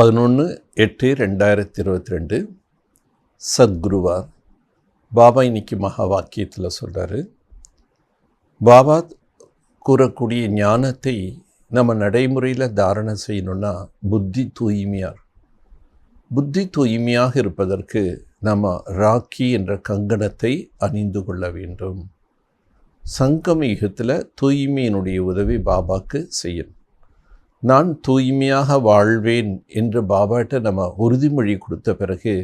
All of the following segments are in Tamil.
11/8/2022 சத்குருவார் பாபா இன்னைக்கு மகா வாக்கியத்தில் சொல்கிறாரு. பாபா கூறக்கூடிய ஞானத்தை நம்ம நடைமுறையில் தாரணை செய்யணுன்னா புத்தி தூய்மையாக இருப்பதற்கு நம்ம ராக்கி என்ற கங்கணத்தை அணிந்து கொள்ள வேண்டும். சங்கம யுகத்தில் தூய்மையினுடைய உதவி பாபாவுக்கு செய்யணும். நான் தூய்மையாக வாழ்வேன் என்று பாபாட்ட நம்ம உறுதிமொழி கொடுத்த பிறகு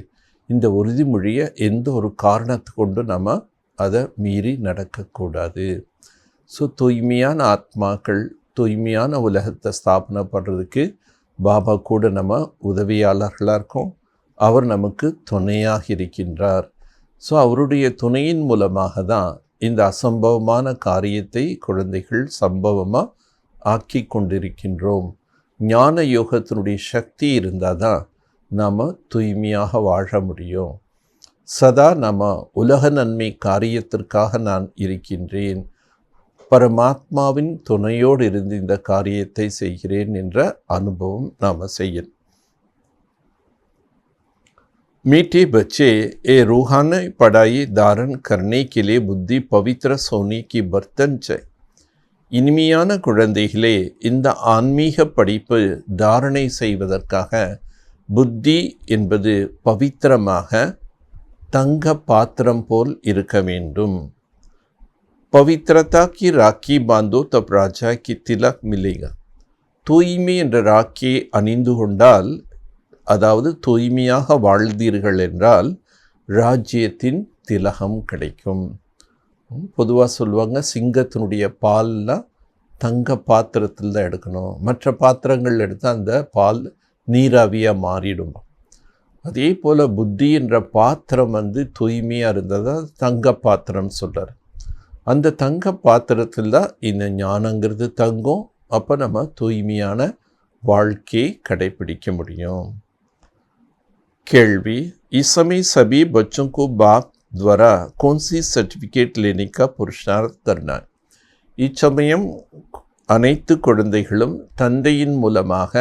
இந்த உறுதிமொழியை எந்த ஒரு காரணத்தை கொண்டு நம்ம அதை மீறி நடக்கக்கூடாது. ஸோ தூய்மையான ஆத்மாக்கள் தூய்மையான உலகத்தை ஸ்தாபனை பண்ணுறதுக்கு பாபா கூட நம்ம உதவியாளர்களாக இருக்கோம். அவர் நமக்கு துணையாக இருக்கின்றார். ஸோ அவருடைய துணையின் மூலமாக தான் இந்த அசம்பவமான காரியத்தை குழந்தைகள் சம்பவமாக ஆக்கி கொண்டிருக்கின்றோம். ஞான யோகத்தினுடைய சக்தி இருந்தால் தான் நாம் தூய்மையாக வாழ முடியும். சதா நம்ம உலக நன்மை காரியத்திற்காக நான் இருக்கின்றேன், பரமாத்மாவின் துணையோடு இருந்து இந்த காரியத்தை செய்கிறேன் என்ற அனுபவம் நாம் செய்யணும். मीठे बच्चे ये रूहानी पढ़ाई धारण करने के लिए बुद्धि पवित्र सोने की बर्तन चाहिए. இனிமையான குழந்தைகளே, இந்த ஆன்மீக படிப்பு தாரணை செய்வதற்காக புத்தி என்பது பவித்திரமாக தங்க பாத்திரம் போல் இருக்க வேண்டும். பவித்ரதா கி ராக்கி பாந்தோ தப் ராஜா கி திலக் மிலேகா. தூய்மை என்ற ராக்கியை அணிந்து கொண்டால், அதாவது தூய்மையாக வாழ்ந்தீர்கள் என்றால் ராஜ்யத்தின் திலகம் கிடைக்கும். பொதுவாக சொல்லுவாங்க, சிங்கத்தினுடைய பால்லாம் தங்க பாத்திரத்தில் தான் எடுக்கணும், மற்ற பாத்திரங்கள் எடுத்தால் அந்த பால் நீராவியாக மாறிடும். அதே போல் புத்தி என்ற பாத்திரம் தூய்மையாக இருந்ததால் தங்க பாத்திரம் சொல்கிறார். அந்த தங்க பாத்திரத்தில் தான் இந்த ஞானங்கிறது தங்கும். அப்போ நம்ம தூய்மையான வாழ்க்கையை கடைபிடிக்க முடியும். கேள்வி, इस समय सभी बच्चों को बाप द्वारा कौन सी सर्टिफिकेट लेने का पुरुषार्थ करना है? இச்சமயம் அனைத்து குழந்தைகளும் தந்தையின் மூலமாக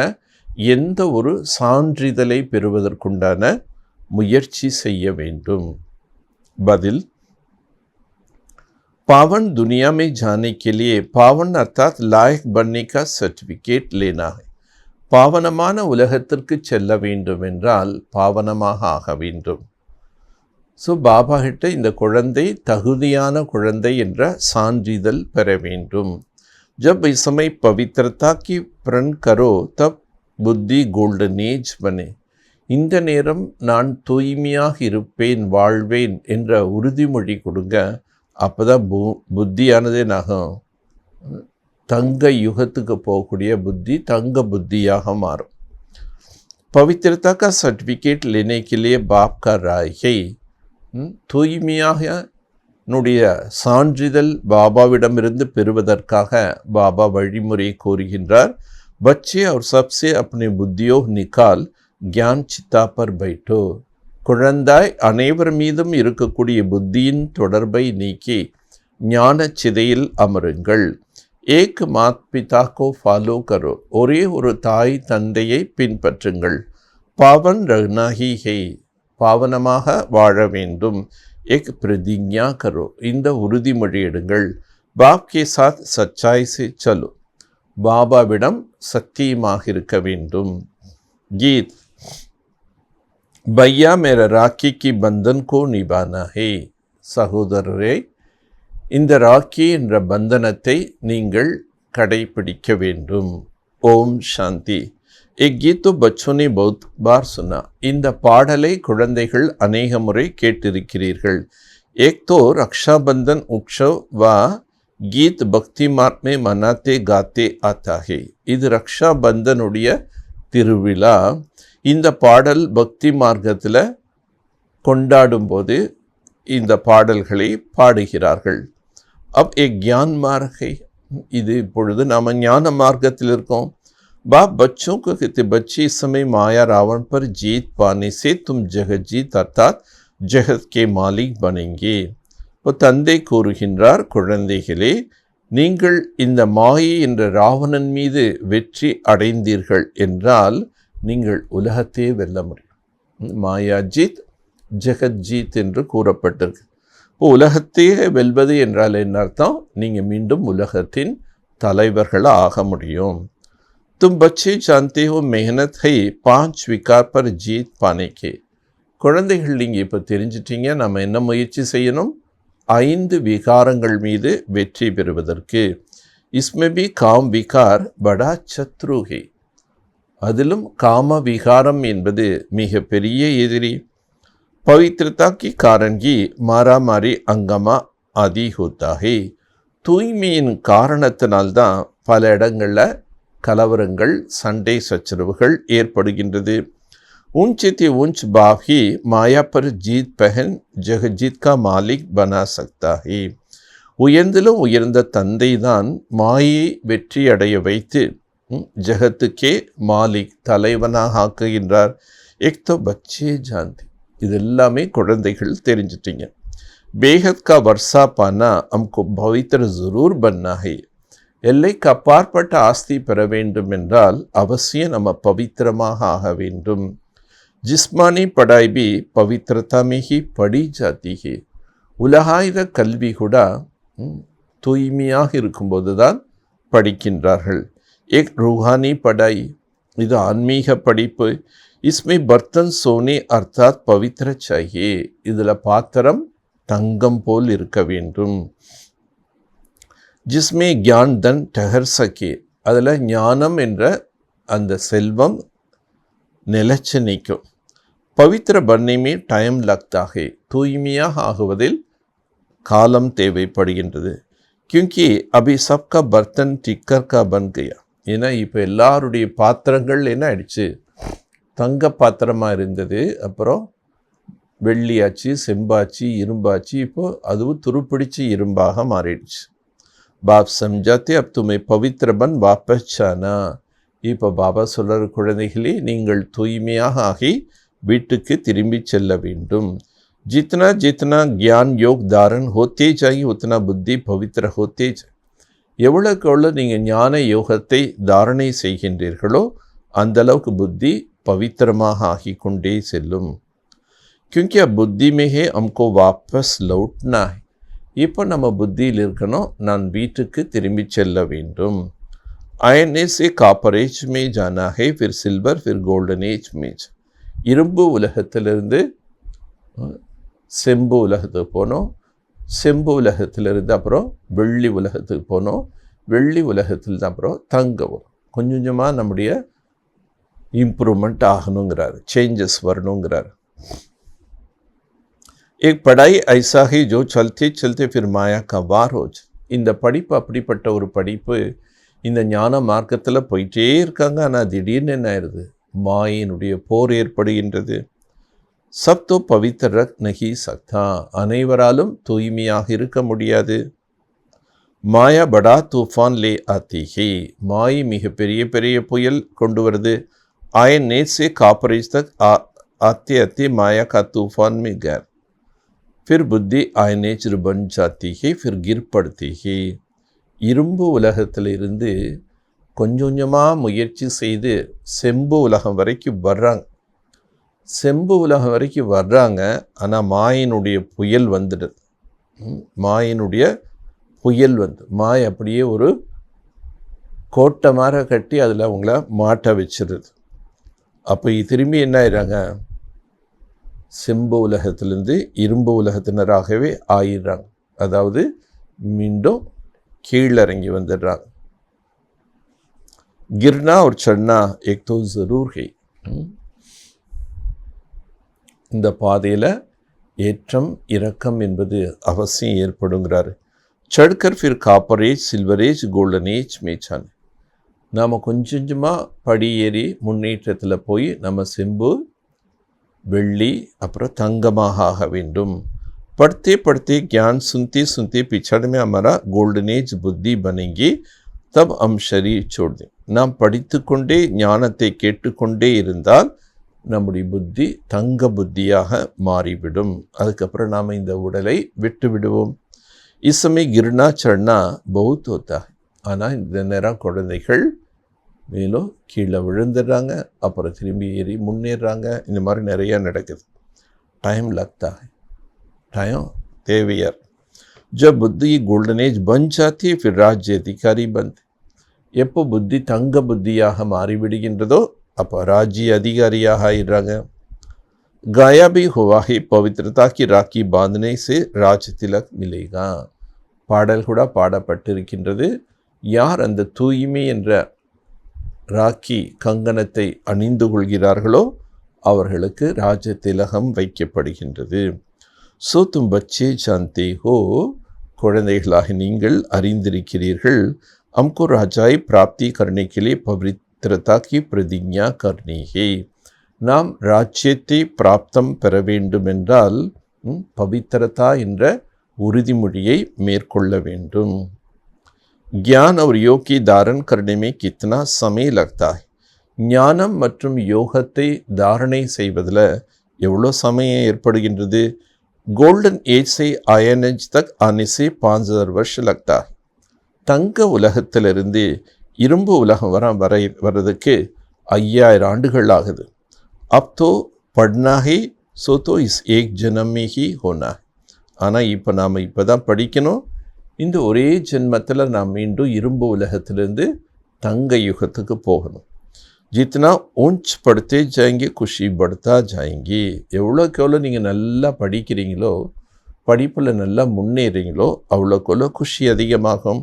எந்த ஒரு சான்றிதழை பெறுவதற்குண்டான முயற்சி செய்ய வேண்டும். பதில், पावन दुनिया में जाने के लिए पावन अर्थात लायक बनने का सर्टिफिकेट लेना है. பாவனமான உலகத்திற்கு செல்ல வேண்டும் என்றால் பாவனமாக ஆக வேண்டும். ஸோ பாபா கிட்ட இந்த குழந்தை தகுதியான குழந்தை என்ற சான்றிதழ் பெற வேண்டும். जब इस समय पवित्रता की प्रण करो तब बुद्धि गोल्डन एज बने. இந்த நேரம் நான் தூய்மையாக இருப்பேன் வாழ்வேன் என்ற உறுதிமொழி கொடுங்க. அப்போ தான் புத்தியானதே நாகும் தங்க யுகத்துக்கு போகக்கூடிய புத்தி தங்க புத்தியாக மாறும். पवित्रता का सर्टिफिकेट लेने के लिए बाप का राय है. தூய்மையாக னுடைய சான்றிதழ் பாபாவிடமிருந்து பெறுவதற்காக பாபா வழிமுறை கூறுகின்றார். बच्चे और सबसे अपने बुद्धियों निकाल ज्ञान चिता पर बैठो. குழந்தாய் அனைவர் மீதும் இருக்கக்கூடிய புத்தியின் தொடர்பை நீக்கி ஞான சிதையில் அமருங்கள். ஏக் மாத் பிதா கோ ஃபாலோ கரோ. ஒரே ஒரு தாய் தந்தையை பின்பற்றுங்கள். பாவன் ரஹ்னாஹி ஹே. பாவனமாக வாழ வேண்டும். ஏக் பிரதிஜ்ஞா கரோ. இந்த உறுதிமொழி எடுங்கள். பாப் கே சாத் சச்சாய் சே சலோ. பாபாவிடம் சத்தியமாக இருக்க வேண்டும். கீத், பையா மேர ராக்கி கி பந்தன் கோ நிபானா ஹே. சகோதரரே, இந்த ராக்கி என்ற பந்தனத்தை நீங்கள் கடைபிடிக்க வேண்டும். ஓம் சாந்தி. एक गीत तो बच्चों ने बहुत बार सुना. இந்த பாடலை குழந்தைகள் அநேக முறை கேட்டிருக்கிறீர்கள். एक तो रक्षाबंधन उत्सव व गीत भक्ति मार्ग में मनाते गाते आता है. இது ரக்ஷாபந்தனுடைய திருவிழா. இந்த பாடல் பக்தி மார்க்கத்தில் கொண்டாடும்போது இந்த பாடல்களை பாடுகிறார்கள். अब एक ज्ञान मार्ग है. இது இப்பொழுது நாம் ஞான மார்க்கத்தில் இருக்கோம். बाप बच्चों को कहते, बच्चे इस समय माया रावण पर जीत पाने से तुम जगत जीत अर्थात जगत के मालिक बनेंगे. இப்போ தந்தை கூறுகின்றார், குழந்தைகளே, நீங்கள் இந்த மாயை என்ற ராவணன் மீது வெற்றி அடைந்தீர்கள் என்றால் நீங்கள் உலகத்தையே வெல்ல முடியும். மாயாஜீத் ஜெகத்ஜீத் என்று கூறப்பட்டிருக்கு. இப்போ உலகத்தையே வெல்வது என்றால் என்ன அர்த்தம்? நீங்கள் மீண்டும் உலகத்தின் தலைவர்களாக ஆக முடியும். தும் பச்சே ஜான்தே ஹோ மெஹனத் ஹை 5 விகார் பர் ஜீத் பானே கே. குழந்தைகள், நீங்கள் இப்போ தெரிஞ்சிட்டீங்க நம்ம என்ன முயற்சி செய்யணும்? 5 விகாரங்கள் மீது வெற்றி பெறுவதற்கு. இஸ்மே பி காம் விகார் படா சத்ரு ஹை. அதிலும் காம விகாரம் என்பது மிக பெரிய எதிரி. பவித்ரதா கி காரன் கி மாராமாரி அங்கமா ஆதி ஹோத்தா ஹை. தூய்மையின் காரணத்தினால்தான் பல இடங்களில் கலவரங்கள், சண்டை சச்சரவுகள் ஏற்படுகின்றது. ஊஞ்சித்தி ஊஞ்ச் பாஹி மாயா பர் ஜீத் பஹன் ஜெகஜீத் கா மாலிக் பனா சக்தா ஹை. உயர்ந்திலும் உயர்ந்த தந்தை தான் மாயை வெற்றி அடைய வைத்து ஜெகத்துக்கே மாலிக் தலைவனாக ஆக்குகின்றார். எக்தோ பச்சே ஜாந்தி. இது எல்லாமே குழந்தைகள் தெரிஞ்சிட்டிங்க. பேகத் கா வர்ஷா பானா அம்கோ பவித்ர ஜரூர் பன்னா ஹை. எல்லைக்கு அப்பாற்பட்ட ஆஸ்தி பெற வேண்டும் என்றால் அவசியம் நம்ம பவித்திரமாக ஆக வேண்டும். ஜிஸ்மானி படாய் பி பவித்ரதா மேஹி படி ஜாத்தி ஹே. உலகாயுத கல்வி கூட தூய்மையாக இருக்கும்போது தான் படிக்கின்றார்கள். ஏக் ரூஹானி படாய், இது ஆன்மீக படிப்பு. இஸ்மே பர்த்தன் சோனே அர்த்தாத் பவித்ர சாஹியே. இதில் பாத்திரம் தங்கம் போல் இருக்க வேண்டும். ஜிஸ்மே கியான் தன் டஹர் சகே. அதில் ஞானம் என்ற அந்த செல்வம் நிலைச்சு நிற்கும். பவித்ர பன்னிமே டைம் லக்தாகே. தூய்மையாக ஆகுவதில் காலம் தேவைப்படுகின்றது. கியூங்கி அபி சப்கா பர்த்தன் டிக்கர் கா பன் கயா. ஏன்னா இப்போ எல்லாருடைய பாத்திரங்கள் என்ன ஆயிடுச்சு? தங்க பாத்திரமாக இருந்தது, அப்புறம் வெள்ளியாச்சு, செம்பாச்சு, இரும்பாச்சு, இப்போ அதுவும் துருப்பிடிச்சு இரும்பாக மாறிடுச்சு. பாப் சம்ஜாத்தே அப் துமை பவித்ர பன் வாபஸ் சானா. இப்போ பாபா சொல்கிற குழந்தைகளே, நீங்கள் தூய்மையாக ஆகி வீட்டுக்கு திரும்பி செல்ல வேண்டும். जितना जितना ज्ञान योग धारण होते जाए उतना புத்தி பவித்ர होते जाए. எவ்வளோக்கு எவ்வளோ நீங்கள் ஞான யோகத்தை தாரணை செய்கின்றீர்களோ அந்த அளவுக்கு புத்தி பவித்திரமாக ஆகி கொண்டே செல்லும். क्योंकि अब बुद्धि में है हमको वापस लौटना है. இப்போ நம்ம புத்தியில் இருக்கணும், நான் வீட்டுக்கு திரும்பி செல்ல வேண்டும். आयरन से कॉपर एज में जाना है, फिर सिल्वर, फिर गोल्डन एज में. இரும்பு உலகத்திலிருந்து செம்பு உலகத்துக்கு போனோம், செம்பு உலகத்திலிருந்து அப்புறம் வெள்ளி உலகத்துக்கு போனோம், வெள்ளி உலகத்தில் தான் அப்புறம் தங்க வரும். கொஞ்சம் கொஞ்சமாக நம்முடைய இம்ப்ரூவ்மெண்ட் ஆகணுங்கிறார், சேஞ்சஸ் வரணுங்கிறார். एक पढ़ाई ऐसा है जो चलते चलते फिर माया का वार हो जाए. இந்த படிப்பு அப்படிப்பட்ட ஒரு படிப்பு. இந்த ஞான மார்க்கத்தில் போயிட்டே இருக்காங்க, ஆனால் திடீர்னு என்ன ஆயிடுது? மாயினுடைய போர் ஏற்படுகின்றது. சப் தோ பவித்ர ரக் நஹி சக்தா. அனைவராலும் தூய்மையாக இருக்க முடியாது. மாயா படா தூஃபான் லே ஆத்தி ஹி. மாய் மிக பெரிய பெரிய புயல் கொண்டு வருது. आए नेट से कॉपरेज तक आते आते माया का तूफान में गैर. फिर बुद्धि आयनेचर बन जाती है, फिर गिर पड़ती है. இரும்பு உலகத்தில் இருந்து கொஞ்சம் கொஞ்சமாக முயற்சி செய்து செம்பு உலகம் வரைக்கும் வர்றாங்க. செம்பு உலகம் வரைக்கும் வர்றாங்க, ஆனால் மாயினுடைய புயல் வந்துடுது. மாயினுடைய புயல் மாய் அப்படியே ஒரு கோட்டை மாதிரி கட்டி அதில் அவங்கள மாட்ட வச்சிருது. அப்போ திரும்பி என்ன ஆயிடுறாங்க? செம்பு உலகத்திலேருந்து இரும்பு உலகத்தினராகவே ஆயிடுறாங்க. அதாவது மீண்டும் கீழிறங்கி வந்துடுறாங்க. गिरना और चढ़ना एक तो ज़रूर है. இந்த பாதையில் ஏற்றம் இறக்கம் என்பது அவசியம் ஏற்படுங்கிறாரு. சட்கர் ஃபிர் காப்பரேஜ் சில்வரேஜ் கோல்டனேஜ் மேச்சான். நாம் கொஞ்சம் கொஞ்சமாக படி ஏறி முன்னேற்றத்தில் போய் நம்ம செம்பு, வெள்ளி, அப்புறம் தங்கமாக ஆக வேண்டும். पढ़ते पढ़ते ज्ञान सुनते सुनते पिछड़ में हमारा गोल्डन एज बुद्धि बनेगी, तब हम शरीर छोड़ दें. நாம் படித்து கொண்டே ஞானத்தை கேட்டுக்கொண்டே இருந்தால் நம்முடைய புத்தி தங்க புத்தியாக மாறிவிடும். அதுக்கப்புறம் நாம் இந்த உடலை விட்டு விடுவோம். இசமே கிருணா சர்ணா பௌத் ஹோத்தா. ஆனால் இந்த நேரம் குழந்தைகள் மேலும் கீழே விழுந்துடுறாங்க, அப்புறம் திரும்பி ஏறி முன்னேறாங்க. இந்த மாதிரி நிறையா நடக்குது. டைம் लगता है, टाइम தேவையார். जब बुद्धि गोल्डन एज बन जाती है फिर राज्य अधिकारी बनते. எப்போ புத்தி தங்க புத்தியாக மாறிவிடுகின்றதோ அப்போ ராஜ்ய அதிகாரியாக ஆயிடுறாங்க. गाया भी हुआ है पवित्रता की राखी बांधने से राज तिलक मिलेगा. பாடல் கூட பாடப்பட்டிருக்கின்றது. யார் அந்த தூய்மை என்ற ராக்கி கங்கணத்தை அணிந்து கொள்கிறார்களோ அவர்களுக்கு ராஜ திலகம் வைக்கப்படுகின்றது. சோ தும் பச்சே ஜான்தே ஹோ, குழந்தைகளாக நீங்கள் அறிந்திருக்கிறீர்கள். हमको राजाई प्राप्ति करने के लिए पवित्रता की प्रतिज्ञा करनी है. நாம் ராஜ்யத்தை பிராப்தம் பெற வேண்டுமென்றால் பவித்திரதா என்ற உறுதிமொழியை மேற்கொள்ள வேண்டும். ज्ञान और योग की धारण करने में कितना समय लगता है. ஞானம் மற்றும் யோகத்தை தாரணை செய்வதில் எவ்வளோ சமயம் ஏற்படுகின்றது. கோல்டன் ஏஜ் से आयन एज तक आने से 5000 वर्ष लगता है. தங்க உலகத்திலிருந்து இரும்பு உலகம் வர்றதுக்கு 5000 ஆண்டுகள் ஆகுது. अब तो पढ़ना है, सो तो इस एक जन्म में ही होना है. ஆனால் இப்போ நாம் இப்போ தான் படிக்கணும். இந்த ஒரே ஜென்மத்தில் நாம் மீண்டும் இரும்பு உலகத்திலிருந்து தங்க யுகத்துக்கு போகணும். जितना ऊंच पढ़ते जाएंगे खुशी बढ़ता जाएंगी. எவ்வளோக்கு எவ்வளோ நீங்கள் நல்லா படிக்கிறீங்களோ, படிப்பில் நல்லா முன்னேறீங்களோ அவ்வளோக்கு எவ்வளோ குஷி அதிகமாகும்.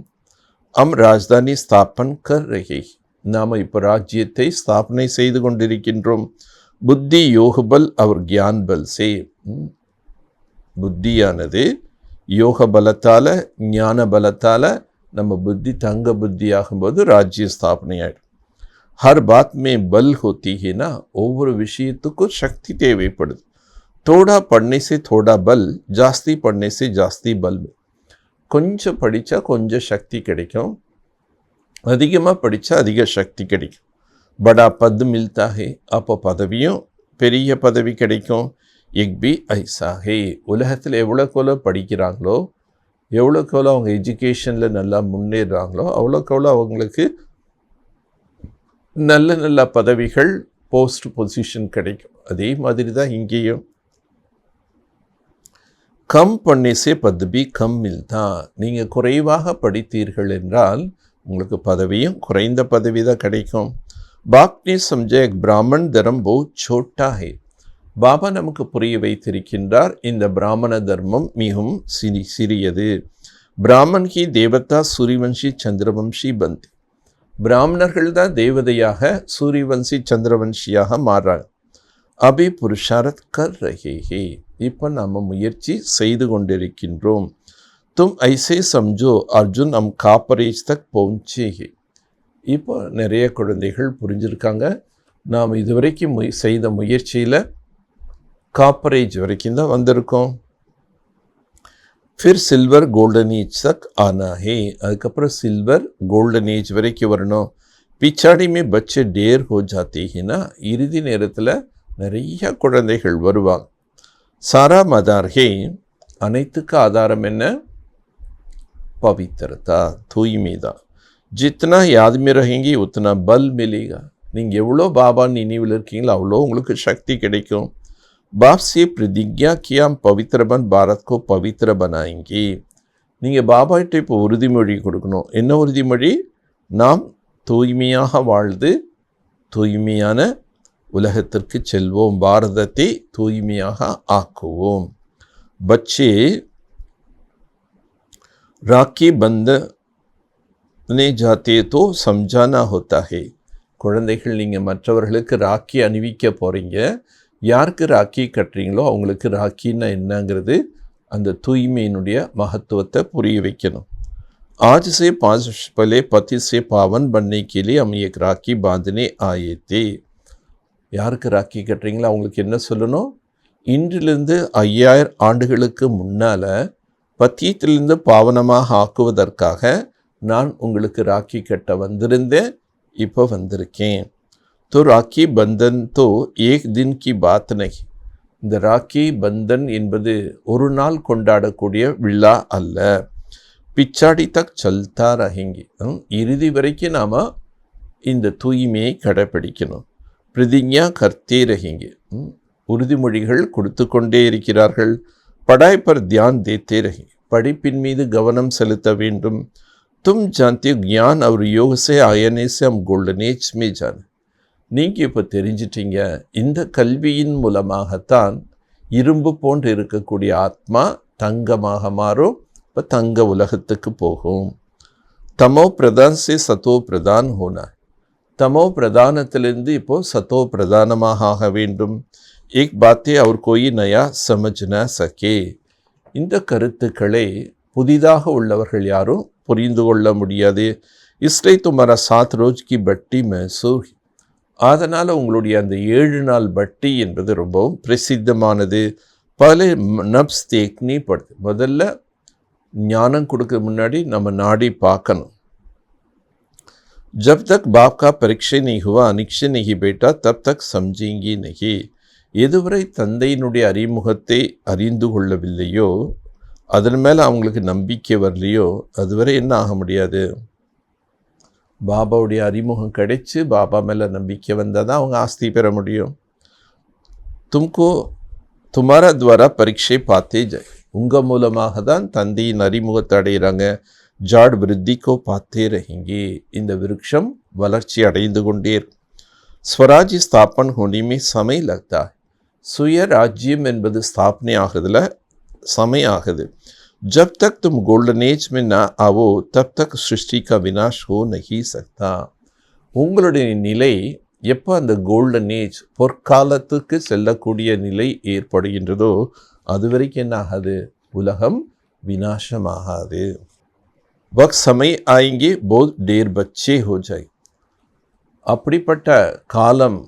हम राजधानी स्थापन कर रहे. நாம் இப்போ ராஜ்யத்தை ஸ்தாபனை செய்து கொண்டிருக்கின்றோம். புத்தி யோகபல் அவர் கியான் பல் சே. புத்தியானது யோக பலத்தால் ஞான பலத்தால் நம்ம புத்தி தங்க புத்தி ஆகும்போது ராஜ்ய ஸ்தாபனை ஆகிடும். हर बात में बल होती है ना. ஒவ்வொரு விஷயத்துக்கும் சக்தி தேவைப்படுது. थोड़ा पढ़ने से थोड़ा बल, जास्ती पढ़ने से जास्ती बल. கொஞ்சம் படித்தா கொஞ்சம் சக்தி கிடைக்கும், அதிகமாக படித்தா அதிக சக்தி கிடைக்கும். படா பத் மில்தா ஹே, அப்போ பதவியும் பெரிய பதவி கிடைக்கும். எக் பி ஐசா ஹே, உலகத்தில் எவ்வளோக்கெவ்வளோ படிக்கிறாங்களோ, எவ்வளோக்கெவ்வளோ அவங்க எஜுகேஷனில் நல்லா முன்னேறாங்களோ அவ்வளோக்கெவ்வளோ அவங்களுக்கு நல்ல நல்ல பதவிகள், போஸ்ட் பொசிஷன் கிடைக்கும். அதே மாதிரி தான் இங்கேயும். கம் பண்ணே சே பதவி கம் மில்தா. நீங்கள் குறைவாக படித்தீர்கள் என்றால் உங்களுக்கு பதவியும் குறைந்த பதவி தான் கிடைக்கும். பாப்னே சம்ஜே எக் பிராமன் தர்மம் பஹுத் சோட்டா ஹே. பாபா நமக்கு புரிய வைத்திருக்கின்றார் இந்த பிராமண தர்மம் மிகவும் சிறியது. பிராமன் ஹி தேவதா சூரியவன்ஷி சந்திரவம்சி பந்தி. பிராமணர்கள் தான் தேவதையாக சூரியவன்சி சந்திரவன்ஷியாக மாறாங்க. அபி புருஷாரத் கர் ரஹே ஹே. இப்போ நாம் முயற்சி செய்து கொண்டிருக்கின்றோம். தும் ஐசே சம்ஜோ அர்ஜுன் हम காப்பரேஜ் தக் பहुंचे हैं. இப்போ நிறைய குழந்தைகள் புரிஞ்சிருக்காங்க. நாம் இதுவரைக்கும் செய்த முயற்சியில் காப்பரேஜ் வரைக்கும் தான் வந்திருக்கோம். फिर सिल्वर गोल्डन एज तक आना है. அதுக்கப்புறம் சில்வர் கோல்டன் ஏஜ் வரைக்கும் வரணும். பிச்சாடி में बच्चे ढेर हो जाते हैं ना. இறுதி நேரத்தில் நிறைய குழந்தைகள் வருவாங்க. सारा मदार है, அனைத்துக்கு ஆதாரம் என்ன? பவித்திரதா, தூய்மை தான். जितना याद में रहेंगी उतना बल मिलेगा. நீங்கள் எவ்வளோ பாபா நினைவில் இருக்கீங்களோ அவ்வளோ உங்களுக்கு சக்தி கிடைக்கும். बाप से प्रतिज्ञा किया हम पवित्र बन भारत को पवित्र बनाएंगे. நீங்கள் பாபாகிட்ட இப்போ உறுதிமொழி கொடுக்கணும். என்ன உறுதிமொழி? நாம் தூய்மையாக வாழ்ந்து தூய்மையான உலகத்திற்கு செல்வோம், பாரதத்தை தூய்மையாக ஆக்குவோம். बच्चे राखी बंधने जाते तो समझाना होता है. குழந்தைகள் நீங்கள் மற்றவர்களுக்கு ராக்கி அணிவிக்க போகிறீங்க. யாருக்கு ராக்கி கட்டுறீங்களோ அவங்களுக்கு ராக்கின்னா என்னங்கிறது அந்த தூய்மையினுடைய மகத்துவத்தை புரிய வைக்கணும். आज से 5 वर्ष पहले पति से पावन बनने के लिए हम एक राखी बांधने आए थे. யாருக்கு ராக்கி கட்டுறீங்களோ அவங்களுக்கு என்ன சொல்லணும்? இன்றிலிருந்து 5000 ஆண்டுகளுக்கு முன்னால் பத்தியத்திலிருந்து பாவனமாக ஆக்குவதற்காக நான் உங்களுக்கு ராக்கி கட்ட வந்திருந்தேன், இப்போ வந்திருக்கேன். तो राखी बंधन तो एक दिन की बात नहीं. இந்த ராக்கி பந்தன் என்பது ஒரு நாள் கொண்டாடக்கூடிய விழா அல்ல. பிச்சாடி தக் சல்தா ரஹேங்கி. இறுதி வரைக்கும் நாம் இந்த தூய்மையை கடைப்பிடிக்கணும். பிரதிஜ்ஞா கர்த்தே ரஹிங்க, உறுதிமொழிகள் கொடுத்து கொண்டே இருக்கிறார்கள். படாய் பர் தியான் தேத்தே ரஹி, படிப்பின் மீது கவனம் செலுத்த வேண்டும். தும் ஜான்தே ஞான் அவர் யோக சே ஆயனே சே ஹம் கோல்டன் ஏஜ் மே ஜான், நீங்கள் இப்போ தெரிஞ்சிட்டீங்க, இந்த கல்வியின் மூலமாகத்தான் இரும்பு போன்று இருக்கக்கூடிய ஆத்மா தங்கமாக மாறும், இப்போ தங்க உலகத்துக்கு போகும். தமோ பிரதான் சே சத்தோ பிரதான் ஹோனா, தமோ பிரதானத்திலிருந்து இப்போது சத்தோ பிரதானமாக ஆக வேண்டும். ஏக் பாத்தே அவர் கோயி நயா சமஜ்னா சகே, இந்த கருத்துக்களை புதிதாக உள்ளவர்கள் யாரும் புரிந்து கொள்ள முடியாது. இஸ்லே துமாரா 7 ரோஜ் கி பட்டி மெசூர், அதனால் உங்களுடைய அந்த 7 நாள் பட்டி என்பது ரொம்பவும் பிரசித்தமானது. பல நப்ஸ் தேக்னி படுது, முதல்ல ஞானம் கொடுக்க முன்னாடி நம்ம நாடி பார்க்கணும். जब तक बाप का परीक्षे नहीं हुआ अनिक्षे नहीं बेटा तब तक समझेंगी नहीं, எதுவரை தந்தையினுடைய அறிமுகத்தை அறிந்து கொள்ளவில்லையோ, அதன் மேலே அவங்களுக்கு நம்பிக்கை வரலையோ, அதுவரை என்ன ஆக முடியாது. பாபாவுடைய அறிமுகம் கிடைச்சி பாபா மேலே நம்பிக்கை வந்தால் தான் அவங்க ஆஸ்தி பெற முடியும். தும்கோ துமாரா துவாரா பரீட்சை பார்த்தே ஜாய், உங்கள் மூலமாக தான் தந்தையின் அறிமுகத்தை அடைகிறாங்க. ஜாட் விருத்திக்கோ பார்த்தே ரஹிங்கே, இந்த விருட்சம் வளர்ச்சி அடைந்து கொண்டே இருக்கும். ஸ்வராஜ்ய ஸ்தாபன் ஹோனிமே சமய லக்தா, சுய ராஜ்யம் என்பது ஸ்தாபனை ஆகுதுல समय ஆகுது. जब तक तुम गोल्डन एज में ना आओ तब तक सृष्टि का विनाश हो नहीं सकता, உங்களுடைய நிலை எப்போ அந்த கோல்டன் ஏஜ் பொற்காலத்துக்கு செல்லக்கூடிய நிலை ஏற்படுகின்றதோ அது வரைக்கும் என்ன ஆகாது, உலகம் விநாசமாகாது. वक्त समय आएंगे बहुत देर बच्चे हो जाए, அப்படிப்பட்ட காலம்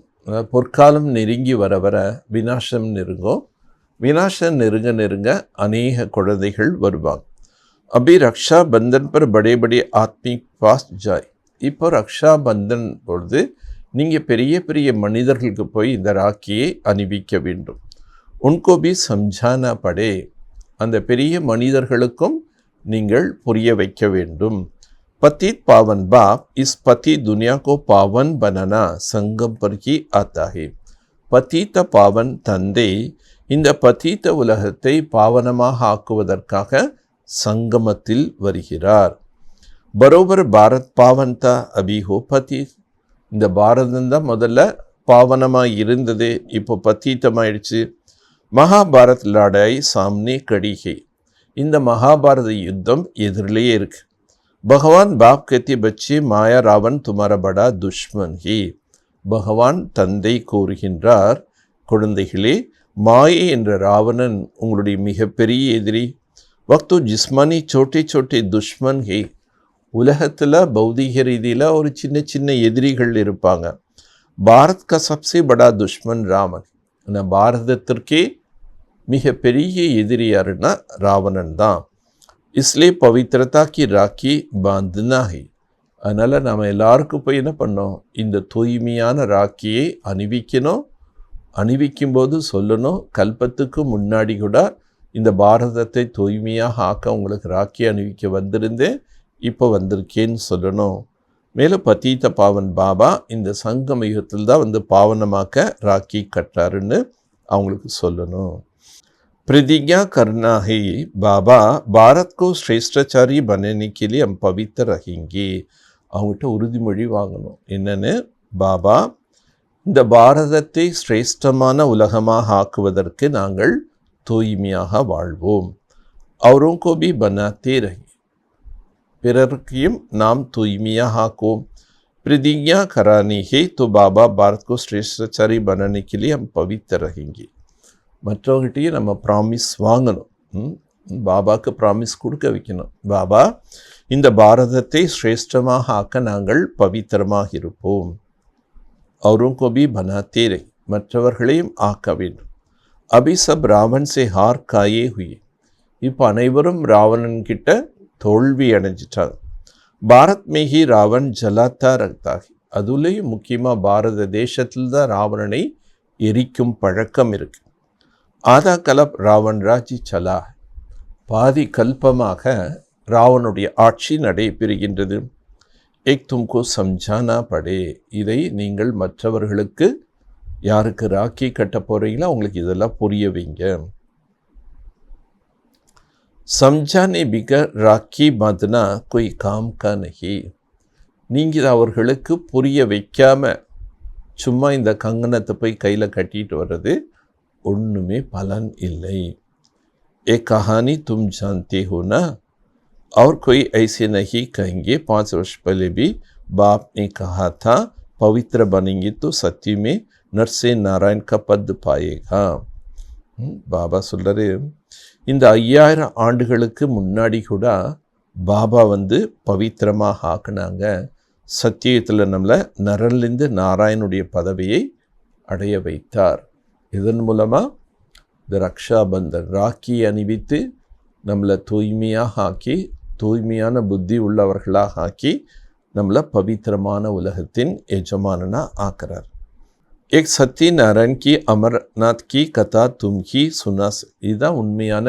பொற்காலம் நெருங்கி வர வர விநாசம் நெருங்கும். விநாசம் நெருங்க நெருங்க அநேக குழந்தைகள் வருவாங்க. அபி ரக்ஷா பந்தன் பர் படே படே ஆத்மிக் பாஸ் ஜாய், இப்போ ரக்ஷா பந்தன் பொழுது நீங்கள் பெரிய பெரிய மனிதர்களுக்கு போய் இந்த ராக்கியை அணிவிக்க வேண்டும். உன்கோ பி சம்ஜானா படே, அந்த பெரிய மனிதர்களுக்கும் நீங்கள் புரிய வைக்க வேண்டும். पतित पावन बाप इस पति दुनिया को पावन बनाना संगम पर ही आता है. பதீத்த பாவன் தந்தை இந்த பதீத்த உலகத்தை பாவனமாக ஆக்குவதற்காக சங்கமத்தில் வருகிறார். பரோபர் பாரத் பாவன்தா அபிஹோ பதீத், இந்த பாரதம் தான் முதல்ல பாவனமாக இருந்தது, இப்போ பதீத்தமாயிடுச்சு. மகாபாரத் லடாய் சாம்னே கடிகை, இந்த மகாபாரத யுத்தம் எதிரிலேயே இருக்கு. பகவான் பாப் कहते बच्चे மாயா ராவன் துமாரா படா துஷ்மன் ஹி, பகவான் தந்தை கூறுகின்றார், குழந்தைகளே, மாயை என்ற ராவணன் உங்களுடைய மிகப்பெரிய எதிரி. வக்து ஜிஸ்மானி சோட்டே சோட்டே துஷ்மன் ஹி, உலகத்தில் பௌதிக ரீதியில் ஒரு சின்ன சின்ன எதிரிகள் இருப்பாங்க. பாரத் கா சப்சே படா துஷ்மன் ராமன், ஆனால் பாரதத்திற்கே மிகப்பெரிய எதிரி யாருன்னா ராவணன் தான். इसलिए पवित्रता की राखी बांधना है, அதனால் நாம் எல்லாருக்கும் போய் என்ன பண்ணோம், இந்த தூய்மையான ராக்கியை அணிவிக்கணும். அணிவிக்கும்போது சொல்லணும், கல்பத்துக்கு முன்னாடி கூட இந்த பாரதத்தை தூய்மையாக ஆக்க உங்களுக்கு ராக்கி அணிவிக்க வந்திருந்தேன், இப்போ வந்திருக்கேன்னு சொல்லணும். மேலும் பதீத்த பாவன் பாபா இந்த சங்கம யுகத்தில் தான் வந்து பாவனமாக்க ராக்கி கட்டாருன்னு அவங்களுக்கு சொல்லணும். प्रतिज्ञा करना है बाबा भारत को श्रेष्ठाचारी बनने के लिए हम पवित्र रहेंगे. அவங்ககிட்ட உறுதிமொழி வாங்கணும். என்னென்னு, பாபா இந்த பாரதத்தை சிரேஷ்டமான உலகமாக ஆக்குவதற்கு நாங்கள் தூய்மையாக வாழ்வோம். அவரும் கோபி பனாத்தே ரஹி, பிறர்க்கையும் நாம் தூய்மையாக ஆக்குவோம். प्रतिज्ञा करानी है तो बाबा भारत को श्रेष्ठाचारी बनने के लिए हम पवित्र रहेंगे. மற்றவங்ககிட்டையும் நம்ம ப்ராமிஸ் வாங்கணும், பாபாவுக்கு ப்ராமிஸ் கொடுக்க வைக்கணும். பாபா இந்த பாரதத்தை சிரேஷ்டமாக ஆக்க நாங்கள் பவித்திரமாக இருப்போம். அவரும் கோபி பனாத்தே ரஹி, மற்றவர்களையும் ஆக்க வேண்டும். அபி சப் ராவன் சே ஹார் காயே ஹுயே, இப்போ அனைவரும் ராவணன் கிட்ட தோல்வி அடைஞ்சிட்டாங்க. பாரத் மேஹி ராவன் ஜலாத்தா ரக்தாகி, அதுலேயும் முக்கியமாக பாரத தேசத்தில் தான் ராவணனை எரிக்கும் பழக்கம் இருக்கு. ஆதா கலப் ராவன் ராஜி சலா, பாதி கல்பமாக ராவனுடைய ஆட்சி நடைபெறுகின்றது. एक तुमको समझाना पड़े. இதை நீங்கள் மற்றவர்களுக்கு யாருக்கு ராக்கி கட்ட போறீங்களோ உங்களுக்கு இதெல்லாம் புரிய வைங்க. समझाने बिगर राखी बांधना कोई काम का नहीं. நீங்கள் அவர்களுக்கு புரிய வைக்காம சும்மா இந்த கங்கணத்தை போய் கையில் கட்டிட்டு வர்றது ஒன்றுமே பலன் இல்லை. एक कहानी तुम जानते हो ना, और कोई ऐसे नहीं कहेंगे. 5 वर्ष पहले भी बाप ने कहा था पवित्र बनेंगे तो सत्य में नर से नारायण का पद पाएगा. பாபா சொல்கிறாரு, இந்த 5000 ஆண்டுகளுக்கு முன்னாடி கூட பாபா பவித்திரமாக ஆக்குனாங்க. சத்தியத்தில் நம்மளை நரன்லேருந்து நாராயணுடைய பதவியை அடைய வைத்தார். இதன் மூலமாக இந்த ரக்ஷாபந்தன் ராக்கி அணிவித்து நம்மளை தூய்மையாக ஆக்கி, தூய்மையான புத்தி உள்ளவர்களாக ஆக்கி, நம்மளை பவித்திரமான உலகத்தின் எஜமானனா ஆக்குறார். एक सत्यनारायण की अमरनाथ की कथा तुम ही सुना. இதுதான் உண்மையான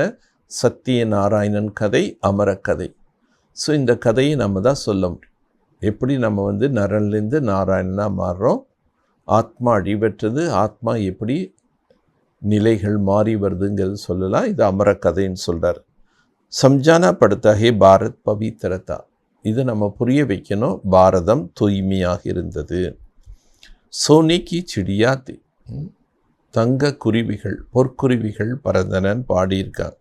சத்தியநாராயணன் கதை, அமர கதை. ஸோ இந்த கதையை நம்ம தான் சொல்ல முடியும். எப்படி நம்ம நரன்லேருந்து நாராயணனாக மாறுறோம், ஆத்மா அடிபெற்றது, ஆத்மா எப்படி நிலைகள் மாறி வருதுங்கிறது சொல்லலாம். இது அமர கதைன்னு சொல்கிறார். சம்ஜானா படுத்தாகே பாரத் பவித்திரதா. இதை நம்ம புரிய வைக்கணும். பாரதம் தூய்மையாக இருந்தது. சோனி கி சிடியா தி, தங்க குருவிகள் பொற்குருவிகள் பரதனன் பாடியிருக்காங்க.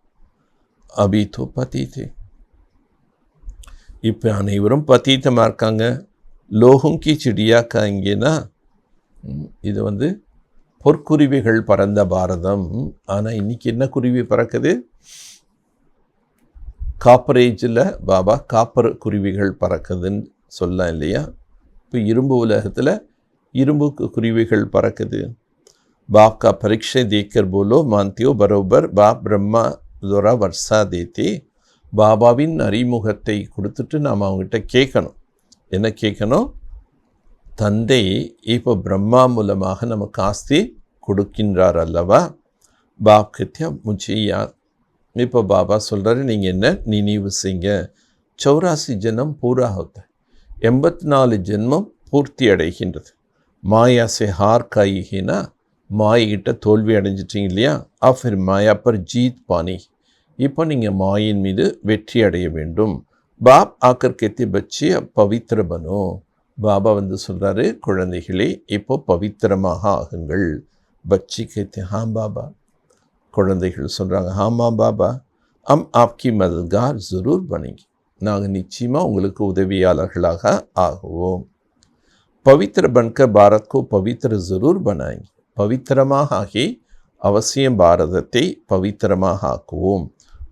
அபி தோ பதீதே, இப்போ அனைவரும் பதீத்தமாக இருக்காங்க. லோகம் கி சிடியா காங்கேனா, இது பொற்குருவிகள் பறந்த பாரதம். ஆனால் இன்றைக்கி என்ன குருவி பறக்குது? காப்பரேஜில் பாபா காப்பர் குருவிகள் பறக்குதுன்னு சொல்லலாம் இல்லையா? இப்போ இரும்பு உலகத்தில் இரும்பு குருவிகள் பறக்குது. बाप का परीक्षा देकर बोलो मानते हो बरोबर बाप ब्रह्मा द्वारा वर्षा देते. பாபாவின் அறிமுகத்தை கொடுத்துட்டு நாம் அவங்ககிட்ட கேட்கணும். என்ன கேட்கணும்? தந்தை இப்போ பிரம்மா மூலமாக நமக்கு ஆஸ்தி கொடுக்கின்றார் அல்லவா? பாப் கித்தியா முச்சியா. இப்போ பாபா சொல்கிறாரு, நீங்கள் என்ன நினைவு செய்யுங்க. 84 ஜென்மம் பூரா होता है. 84 ஜென்மம் பூர்த்தி அடைகின்றது. மாயா से हार खाई है ना, மாயிட்ட தோல்வி அடைஞ்சிட்டிங்க இல்லையா? ஃபிர் மாயா பர் ஜீத் பானி. இப்போ நீங்கள் மாயின் மீது வெற்றி அடைய வேண்டும். பாப் ஆக்கர் கேத்தி பச்சி பவித்திர பனோ. பாபா சொல்கிறாரு, குழந்தைகளே இப்போ பவித்திரமாக ஆகுங்கள். பச்சி கேத்தி ஹாம் பாபா. குழந்தைகள் சொல்கிறாங்க, ஆமா பாபா, ஆப்கி மதத்கார் ஜரூர் பனேங்கி. நாங்கள் நிச்சயமாக உங்களுக்கு உதவியாளர்களாக ஆகுவோம். पवित्र बनकर भारत को पवित्र ज़रूर बनाएंगे. पवित्रமாக ஆகி அவசியம் பாரதத்தை பவித்திரமாக ஆக்குவோம்.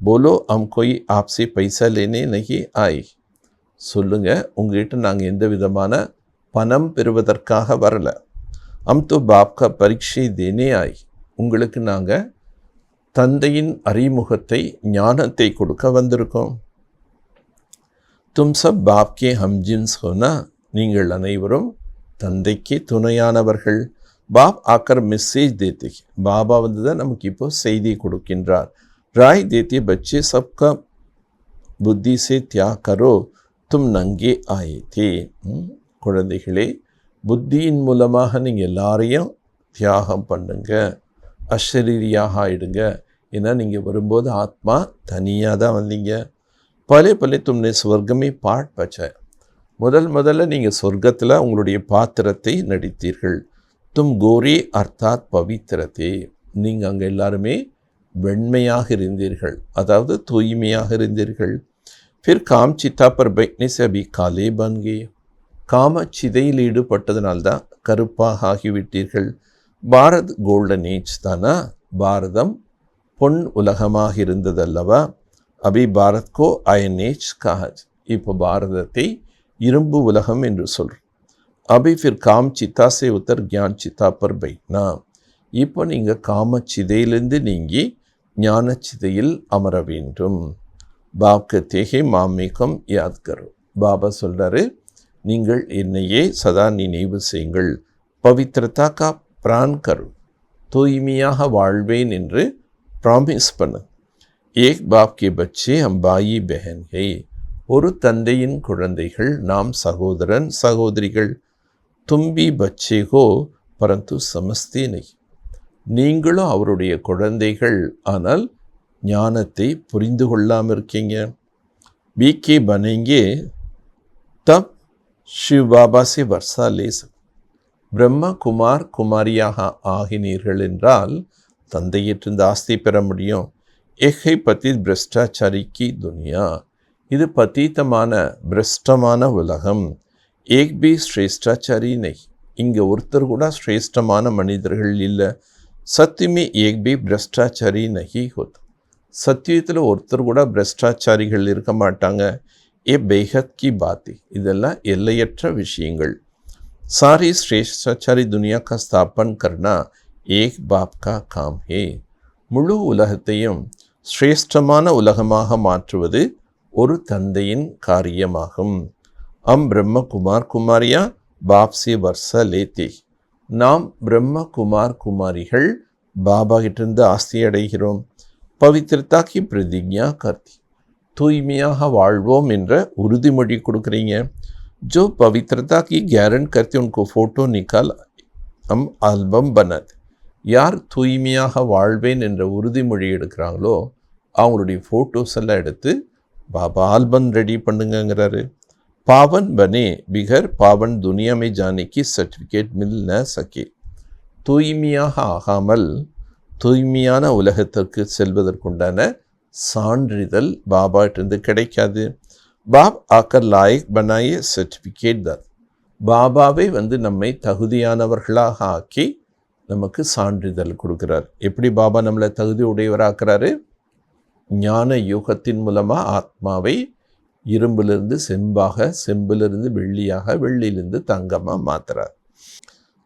போலோ हम कोई आपसे पैसा लेने नहीं आए. சொல்லுங்க, உங்ககிட்ட நாங்கள் எந்த விதமான பணம் பெறுவதற்காக வரல. हम तो बाप का परीक्षा देने आए. உங்களுக்கு நாங்கள் தந்தையின் அறிமுகத்தை, ஞானத்தை கொடுக்க வந்திருக்கோம். तुम सब बाप के हमजिन्स हो ना. நீங்கள் அனைவரும் தந்தைக்கு துணையானவர்கள். பாப் ஆக்கர் மெசேஜ் தேத்தே. பாபா தான் நமக்கு இப்போ செய்தி கொடுக்கின்றார். ராய் தேத்திய பச்சே சப்கா புத்தி சே தியாக் கரோ தும் நங்கே ஆயே தே. குழந்தைகளே, புத்தியின் மூலமாக நீங்கள் எல்லாரையும் தியாகம் பண்ணுங்க, அஷரீரியாக ஆயிடுங்க. ஏன்னா நீங்கள் வரும்போது ஆத்மா தனியாக தான் வந்தீங்க. பலே பலே தும்னே ஸ்வர்க்கமே பாட் பச்ச. முதல்ல நீங்கள் சொர்க்கத்தில் உங்களுடைய பாத்திரத்தை நடித்தீர்கள். தும் கோரி அர்த்தாத் பவித்திரத்தே. நீங்கள் அங்கே எல்லாருமே வெண்மையாக இருந்தீர்கள், அதாவது தூய்மையாக இருந்தீர்கள். फिर काम चिता पर बैठने से अभी काले बन गए. காம சிதையில் ஈடுபட்டதுனால்தான் கருப்பாக ஆகிவிட்டீர்கள். பாரத் கோல்டன் ஏஜ் தானா? பாரதம் பொன் உலகமாக இருந்ததல்லவா? அபி பாரத் கோ அயன் ஏஜ் கஹாஜ். இப்போ பாரதத்தை இரும்பு உலகம் என்று சொல்கிறோம். அபி ஃபிர் காம் சித்தா சே உத்தர் கியான் சித்தா பர் பைட்னா. இப்போ நீங்கள் காம சிதையிலிருந்து நீங்கி ஞான சிதையில் அமர வேண்டும். பாப்க்கு தேகே மாமேகம் யாத் கரோ. பாபா சொல்கிறாரு, நீங்கள் என்னையே சதா நினைவு செய்யுங்கள். பவித்ரதா கா பிரான் கரு. தூய்மையாக வாழ்வேன் என்று ப்ராமிஸ் பண்ணு. ஏக் பாப் கே பச்சே ஹம் பாயி பெஹன் ஹை. ஒரு தந்தையின் குழந்தைகள் நாம் சகோதரன் சகோதரிகள். தும்பி பச்சேகோ பரந்து சமஸ்தே நஹி. நீங்களும் அவருடைய குழந்தைகள், ஆனால் ஞானத்தை புரிந்து கொள்ளாமல் இருக்கீங்க. बीके बनेंगे तब शिव बाबा से वर्षा ले सक. பிரம்மா குமார் குமாரியாக ஆகினீர்கள் என்றால் தந்தையிட்டிருந்து ஆஸ்தி பெற முடியும். ஏகை பத்தித் பிரஷ்டாச்சாரிக்கு துனியா. இது பத்தீத்தமான பிரஷ்டமான உலகம். ஏக் பி ஸ்ரேஷ்டாச்சாரி நை. இங்கே ஒருத்தர் கூட ஸ்ரேஷ்டமான மனிதர்கள் இல்லை. சத்தியமே ஏக் பி பிரஷ்டாச்சாரி நகி ஹோத். சத்தியத்தில் ஒருத்தர் கூட பிரஷ்டாச்சாரிகள் இருக்க மாட்டாங்க. ஏ பெஹத் கி பாத்தி. இதெல்லாம் எல்லையற்ற விஷயங்கள். सारी श्रेष्ठाचारी दुनिया का स्थापन करना एक बाप का काम है. முழு உலகத்தையும் ஸ்ரேஷ்டமான உலகமாக மாற்றுவது ஒரு தந்தையின் காரியமாகும். அம் பிரம்ம குமார் குமாரியா பாப் से वर्षा लेते. நாம் பிரம்ம குமார் குமாரிகள் பாபா கிட்டிருந்து ஆஸ்தி அடைகிறோம். பவித்ரதா கி பிரதிஜ்ஞா கர்த்தி. தூய்மையாக வாழ்வோம் என்ற உறுதிமொழி கொடுக்குறீங்க. जो पवित्रता की गारंटी करते उनको फ़ोटो निकाल हम ஆல்பம் பண்ணது. யார் தூய்மையாக வாழ்வேன் என்ற உறுதிமொழி எடுக்கிறாங்களோ அவங்களுடைய ஃபோட்டோஸ் எல்லாம் எடுத்து பாபா ஆல்பம் ரெடி பண்ணுங்கிறாரு. பாவன் பனே பிகர் பாவன் துனியா மே ஜானே கி சர்டிஃபிகேட் மில் ந சகே. தூய்மையாக ஆகாமல் தூய்மையான உலகத்திற்கு செல்வதற்குண்டான சான்றிதழ் பாபாட்டிருந்து கிடைக்காது. பாப் ஆக்கர் லாயக் பனாயே சர்டிஃபிகேட் தர். பாபாவே நம்மை தகுதியானவர்களாக ஆக்கி நமக்கு சான்றிதழ் கொடுக்குறார். எப்படி பாபா நம்மளை தகுதி உடையவராக்குறாரு? ஞான யோகத்தின் மூலமாக ஆத்மாவை இரும்பிலிருந்து செம்பாக, செம்பிலிருந்து வெள்ளியாக, வெள்ளியிலிருந்து தங்கமாக மாற்றுறார்.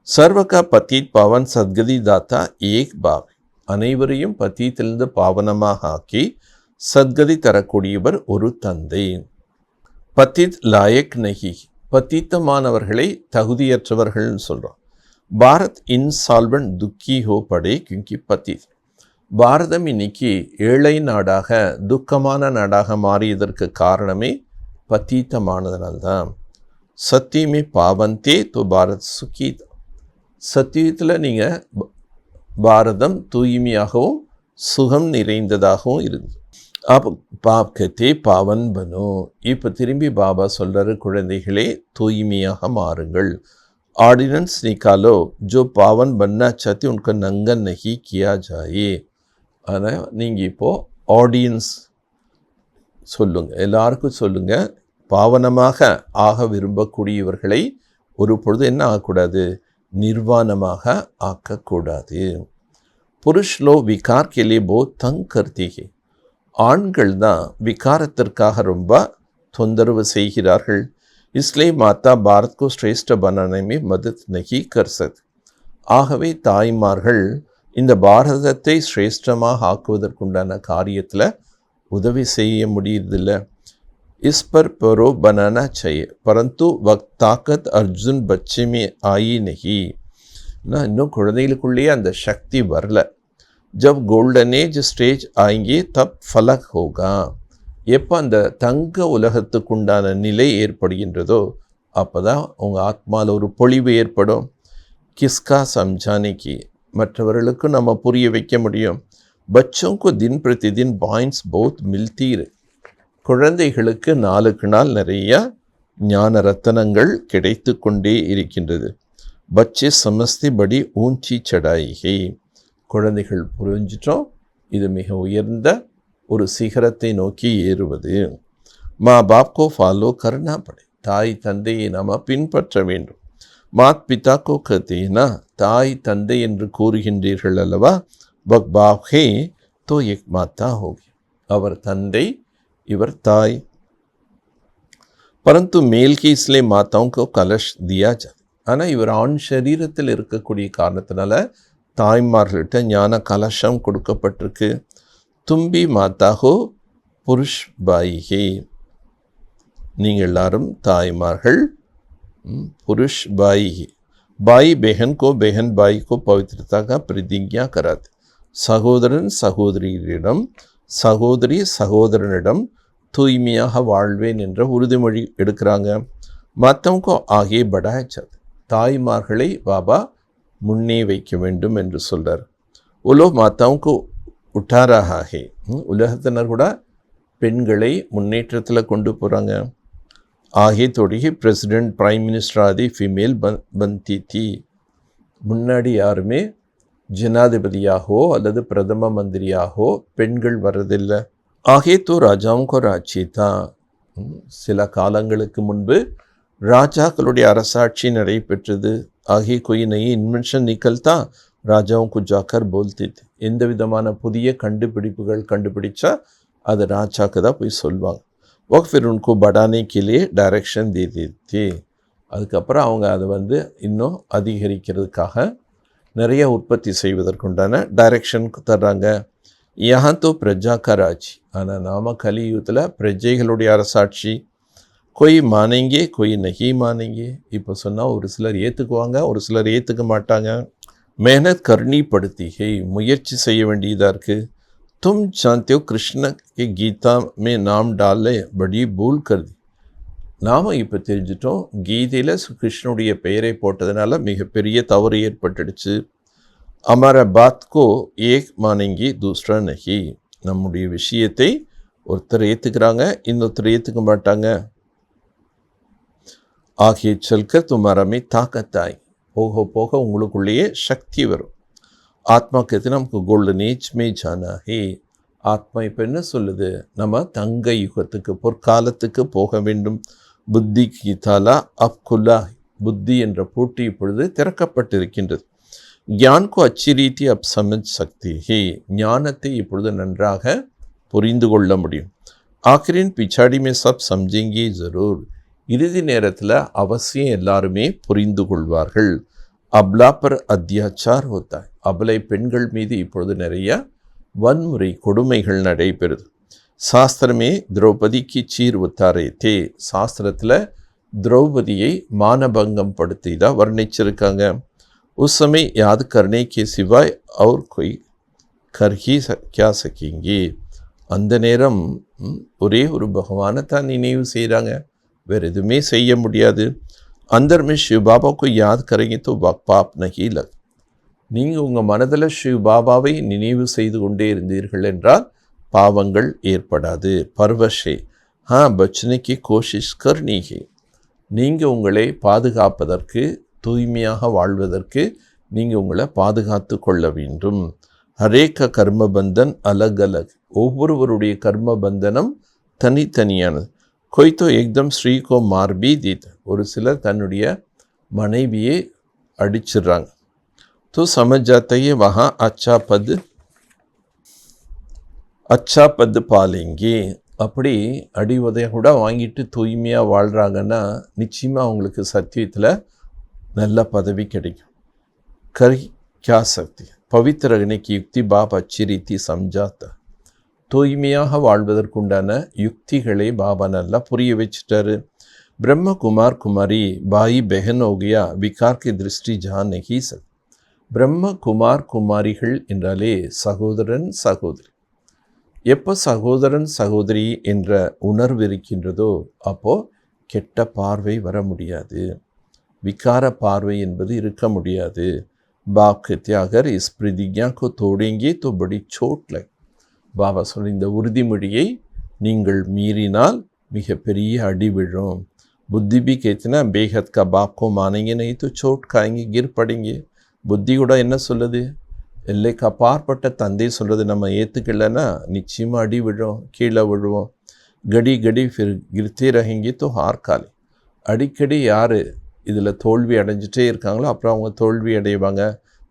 சர்வகா பத்தீத் பாவன் சத்கதி தாத்தா ஏக் பாப். அனைவரையும் பத்தீத்திலிருந்து பாவனமாக ஆக்கி சத்கதி தரக்கூடியவர் ஒரு தந்தை. பத்தித் லாயக் நஹி. பத்தீத்தமானவர்களை தகுதியற்றவர்கள்னு சொல்கிறோம். பாரத் இன்சால்வன்ட் துக்கி ஹோ படே கியூங்கி பத்தித். பாரதம் இன்னைக்கு ஏழை நாடாக, துக்கமான நாடாக மாறியதற்கு காரணமே பத்தீத்தமானதுனால்தான். சத்தியமே பாவந்தே தோ பாரத் சுக்கி. சத்தியத்தில் நீங்கள் பாரதம் தூய்மையாகவும் சுகம் நிறைந்ததாகவும் இருந்தது. அப்போ பாப் கத்தே பாவன் பனோ. இப்போ திரும்பி பாபா சொல்கிறாரு, குழந்தைகளே தூய்மையாக மாறுங்கள். ஆர்டினன்ஸ் நிக்காலோ ஜோ பாவன் பன்னா சாத்தி உனக்கு நங்கன் நகி கியா ஜாயே. ஆனால் நீங்கள் இப்போது ஆடியன்ஸ் சொல்லுங்கள், எல்லாருக்கும் சொல்லுங்கள், பாவனமாக ஆக விரும்பக்கூடியவர்களை ஒரு பொழுது என்ன ஆகக்கூடாது? நிர்வாணமாக ஆக்கக்கூடாது. புருஷ் லோ விகார் கே லியே போ தங் கர்த்தி ஹை. ஆண்கள் தான் விகாரத்திற்காக ரொம்ப தொந்தரவு செய்கிறார்கள். इसलिए माता भारत को श्रेष्ठ बनाने में मदद नहीं कर सकती. ஆகவே தாய்மார்கள் இந்த பாரதத்தை சிரேஷ்டமாக ஆக்குவதற்குண்டான காரியத்தில் உதவி செய்ய முடியறதில்லை. इस पर परो बनाना चाहिए परंतु वक्त ताकत अर्जुन बच्चे में आई नहीं. இன்னும் குழந்தைகளுக்குள்ளேயே அந்த சக்தி வரல. जब गोल्डन एज स्टेज आएंगे तब फलक होगा. எப்போ அந்த தங்க உலகத்துக்குண்டான நிலை ஏற்படுகின்றதோ அப்போ தான் உங்கள் ஆத்மாவில் ஒரு பொழிவு ஏற்படும். கிஸ்கா சம்ஜானிக்கு, மற்றவர்களுக்கு நம்ம புரிய வைக்க முடியும். பச்சோங்கோ தின் பிரதி தின் பாயிண்ட்ஸ் பௌத் மில்தீர். குழந்தைகளுக்கு நாளுக்கு நாள் நிறைய ஞான ரத்தனங்கள் கிடைத்து கொண்டே இருக்கின்றது. பச்சே சமஸ்தி படி ஊஞ்சி சடாயிகை. குழந்தைகள் புரிஞ்சிட்டோம், இது மிக உயர்ந்த ஒரு சிகரத்தை நோக்கி ஏறுவது. மா பாப்கோ ஃபாலோ கர்னா படை. தாய் தந்தையை நாம் பின்பற்ற வேண்டும். மாத் பிதா கோ கத்தேனா. தாய் தந்தை என்று கூறுகின்றீர்கள் அல்லவா? பக் பாப் ஹே தோ எக் மாதா ஹோகி. அவர் தந்தை, இவர் தாய். பரந்து மேல் கி இஸ்லே மாதாவுக்கு கலஷ் தியா ஜா. ஆனால் இவர் ஆண் சரீரத்தில் இருக்கக்கூடிய காரணத்தினால தாய்மார்கள்ட்ட ஞான கலசம் கொடுக்கப்பட்டிருக்கு. தும்பி மாதா ஹோ புருஷ் பாயிகே. நீங்கள் எல்லாரும் தாய்மார்கள். புருஷ் பாயிகே. பாய் பெஹன் கோ பெஹன் பாய் கோ பவித்ரதா கா பிரதிஜ்ஞா கராத். சகோதரன் சகோதரியிடம், சகோதரி சகோதரனிடம் தூய்மையாக வாழ்வேன் என்ற உறுதிமொழி எடுக்கிறாங்க. மற்றவங்க ஆகிய படாய்ச்சது தாய்மார்களை பாபா முன்னே வைக்க வேண்டும் என்று சொல்கிறார். உலோ மாத்தாவுக்கு உட்டாராகே உலகத்தினர் கூட பெண்களை முன்னேற்றத்தில் கொண்டு போகிறாங்க. ஆகிய தொடுகி பிரசிடெண்ட் பிரைம் மினிஸ்டர் ஆதி ஃபீமேல் பந்தி தி. முன்னாடி யாருமே ஜனாதிபதியாகவோ அல்லது பிரதம மந்திரியாகவோ பெண்கள் வர்றதில்லை. ஆகிய தோ ராஜாவுக்கோ ராட்சி தான். சில காலங்களுக்கு முன்பு ராஜாக்களுடைய அரசாட்சி நடைபெற்றது. ஆகிய कोई नई इन्वेंशन निकलता ராஜாவும் को जाकर बोलते थे. எந்த விதமான புதிய கண்டுபிடிப்புகள் கண்டுபிடிச்சா அது ராஜாக்கு தான் போய் சொல்லுவாங்க. वो फिर उनको बढ़ाने के लिए डायरेक्शन दे देते. அதுக்கப்புறம் அவங்க அதை இன்னும் அதிகரிக்கிறதுக்காக நிறைய உற்பத்தி செய்வதற்குண்டான டைரக்ஷன் தர்றாங்க. यहाँ तो प्रजा का राज. ஆனால் நாம கலியுகத்தில் பிரஜைகளுடைய அரசாட்சி. कोई मानेंगे कोई नहीं मानेंगे. இப்போ சொன்னால் ஒரு சிலர் ஏற்றுக்குவாங்க, ஒரு சிலர் ஏற்றுக்க மாட்டாங்க. मेहनत करनी पड़ती है. முயற்சி செய்ய வேண்டியதாக இருக்குது. तुम जानते हो कृष्ण के गीता में नाम डाले बड़ी भूल कर दी. நாம் இப்போ தெரிஞ்சிட்டோம், கீதையில் கிருஷ்ணனுடைய பெயரை போட்டதுனால மிகப்பெரிய தவறு ஏற்பட்டுடுச்சு. हमारा बात को एक मानेंगे दूसरा नहीं. நம்முடைய விஷயத்தை ஒருத்தர் ஏற்றுக்கிறாங்க, இன்னொருத்தர் ஏற்றுக்க மாட்டாங்க. ஆகிய चलकर तुम्हारा में ताकत आई. போக போக உங்களுக்குள்ளேயே சக்தி வரும். ஆத்மா कहते நமக்கு கோல்டன் ஏஜ் மே ஜானா ஹே. ஆத்மா இப்போ என்ன சொல்லுது? நம்ம தங்க யுகத்துக்கு பொற்காலத்துக்கு போக வேண்டும். புத்தி கி தாலா அப் குல்லா. புத்தி என்ற பூட்டி இப்பொழுது திறக்கப்பட்டிருக்கின்றது. ज्ञान को अच्छी रीति अब समझ सकती है. ஞானத்தை இப்பொழுது நன்றாக புரிந்து கொள்ள முடியும். ஆखिरिन पिछाड़ी में सब समझेंगे जरूर. இறுதி நேரத்தில் அவசியம் எல்லாருமே புரிந்து கொள்வார்கள். அப்லா பர் அத்தியாச்சார் होता है. அபலை பெண்கள் மீது இப்பொழுது நிறைய வன்முறை கொடுமைகள் நடைபெறுது. சாஸ்திரமே திரௌபதிக்கு சீர் உத்தாரே தே. சாஸ்திரத்தில் திரௌபதியை மானபங்கம் படுத்தி தான் வர்ணிச்சிருக்காங்க. उस समय याद करने के सिवाय और कोई कर ही क्या सकेंगे. அந்த நேரம் ஒரே ஒரு பகவானை தான் நினைவு செய்கிறாங்க, வேறு எதுவுமே செய்ய முடியாது. अंदर में शिव बाबा को याद करेंगे तो पाप नहीं लग. நீங்கள் உங்கள் மனதில் शिव பாபாவை நினைவு செய்து கொண்டே இருந்தீர்கள் என்றால் பாவங்கள் ஏற்படாது. பர்வஷே பச்சனை கி கோஷிஷ் கர்னி ஹே. நீங்கள் உங்களை பாதுகாப்பதற்கு, தூய்மையாக வாழ்வதற்கு நீங்கள் உங்களை பாதுகாத்து கொள்ள வேண்டும். ஹரேக கர்ம பந்தன் அலக் அலக். ஒவ்வொருவருடைய கர்ம பந்தனம் தனித்தனியானது. கொய்தோ ஏக்தம் ஸ்ரீகோ மார்பி தீத். ஒரு சிலர் தன்னுடைய மனைவியை அடிச்சிடுறாங்க. तो समझ जाता है वहाँ अच्छा पद पालेंगे. அப்படி அடி உதயம் கூட வாங்கிட்டு தூய்மையாக வாழ்கிறாங்கன்னா நிச்சயமாக அவங்களுக்கு சத்தியத்தில் நல்ல பதவி கிடைக்கும். கரி क्या सकती. பவித்திர रहने की युक्ति बाप अच्छी रीति समझाता. தூய்மையாக வாழ்வதற்குண்டான யுக்திகளை பாபா நல்லா புரிய வச்சுட்டாரு. ब्रह्म कुमार कुमारी भाई बहन हो गया विकार की दृष्टि जहाँ नहीं सकती. பிரம்ம குமார் குமாரிகள் என்றாலே சகோதரன் சகோதரி. எப்போ சகோதரன் சகோதரி என்ற உணர்வு இருக்கின்றதோ அப்போது கெட்ட பார்வை வர முடியாது, விகார பார்வை என்பது இருக்க முடியாது. பாப் தியாகர் இஸ் பிரதிஜா கோ தோடேங்கே தோ படி சோட்ல. பாபா சொல்ல இந்த உறுதிமொழியை நீங்கள் மீறினால் மிகப்பெரிய அடி விழும். புத்தி பி கேத்தினா பேகத் கா பாப் கோ மானேங்கே நஹி தோ சோட் காயேங்கே கிர் படேங்கே. புத்தி கூட என்ன சொல்லுது? எல்லைக்கு அப்பாற்பட்ட தந்தை சொல்கிறது நம்ம ஏற்றுக்கலைன்னா நிச்சயமாக அடி விழும், கீழே விழுவோம். கடி கடி ஃபிர் கிர்த்தே ரஹேங்கே தோ ஹார் காலே. அடிக்கடி யார் இதில் தோல்வி அடைஞ்சிட்டே இருக்காங்களோ அப்புறம் அவங்க தோல்வி அடைவாங்க.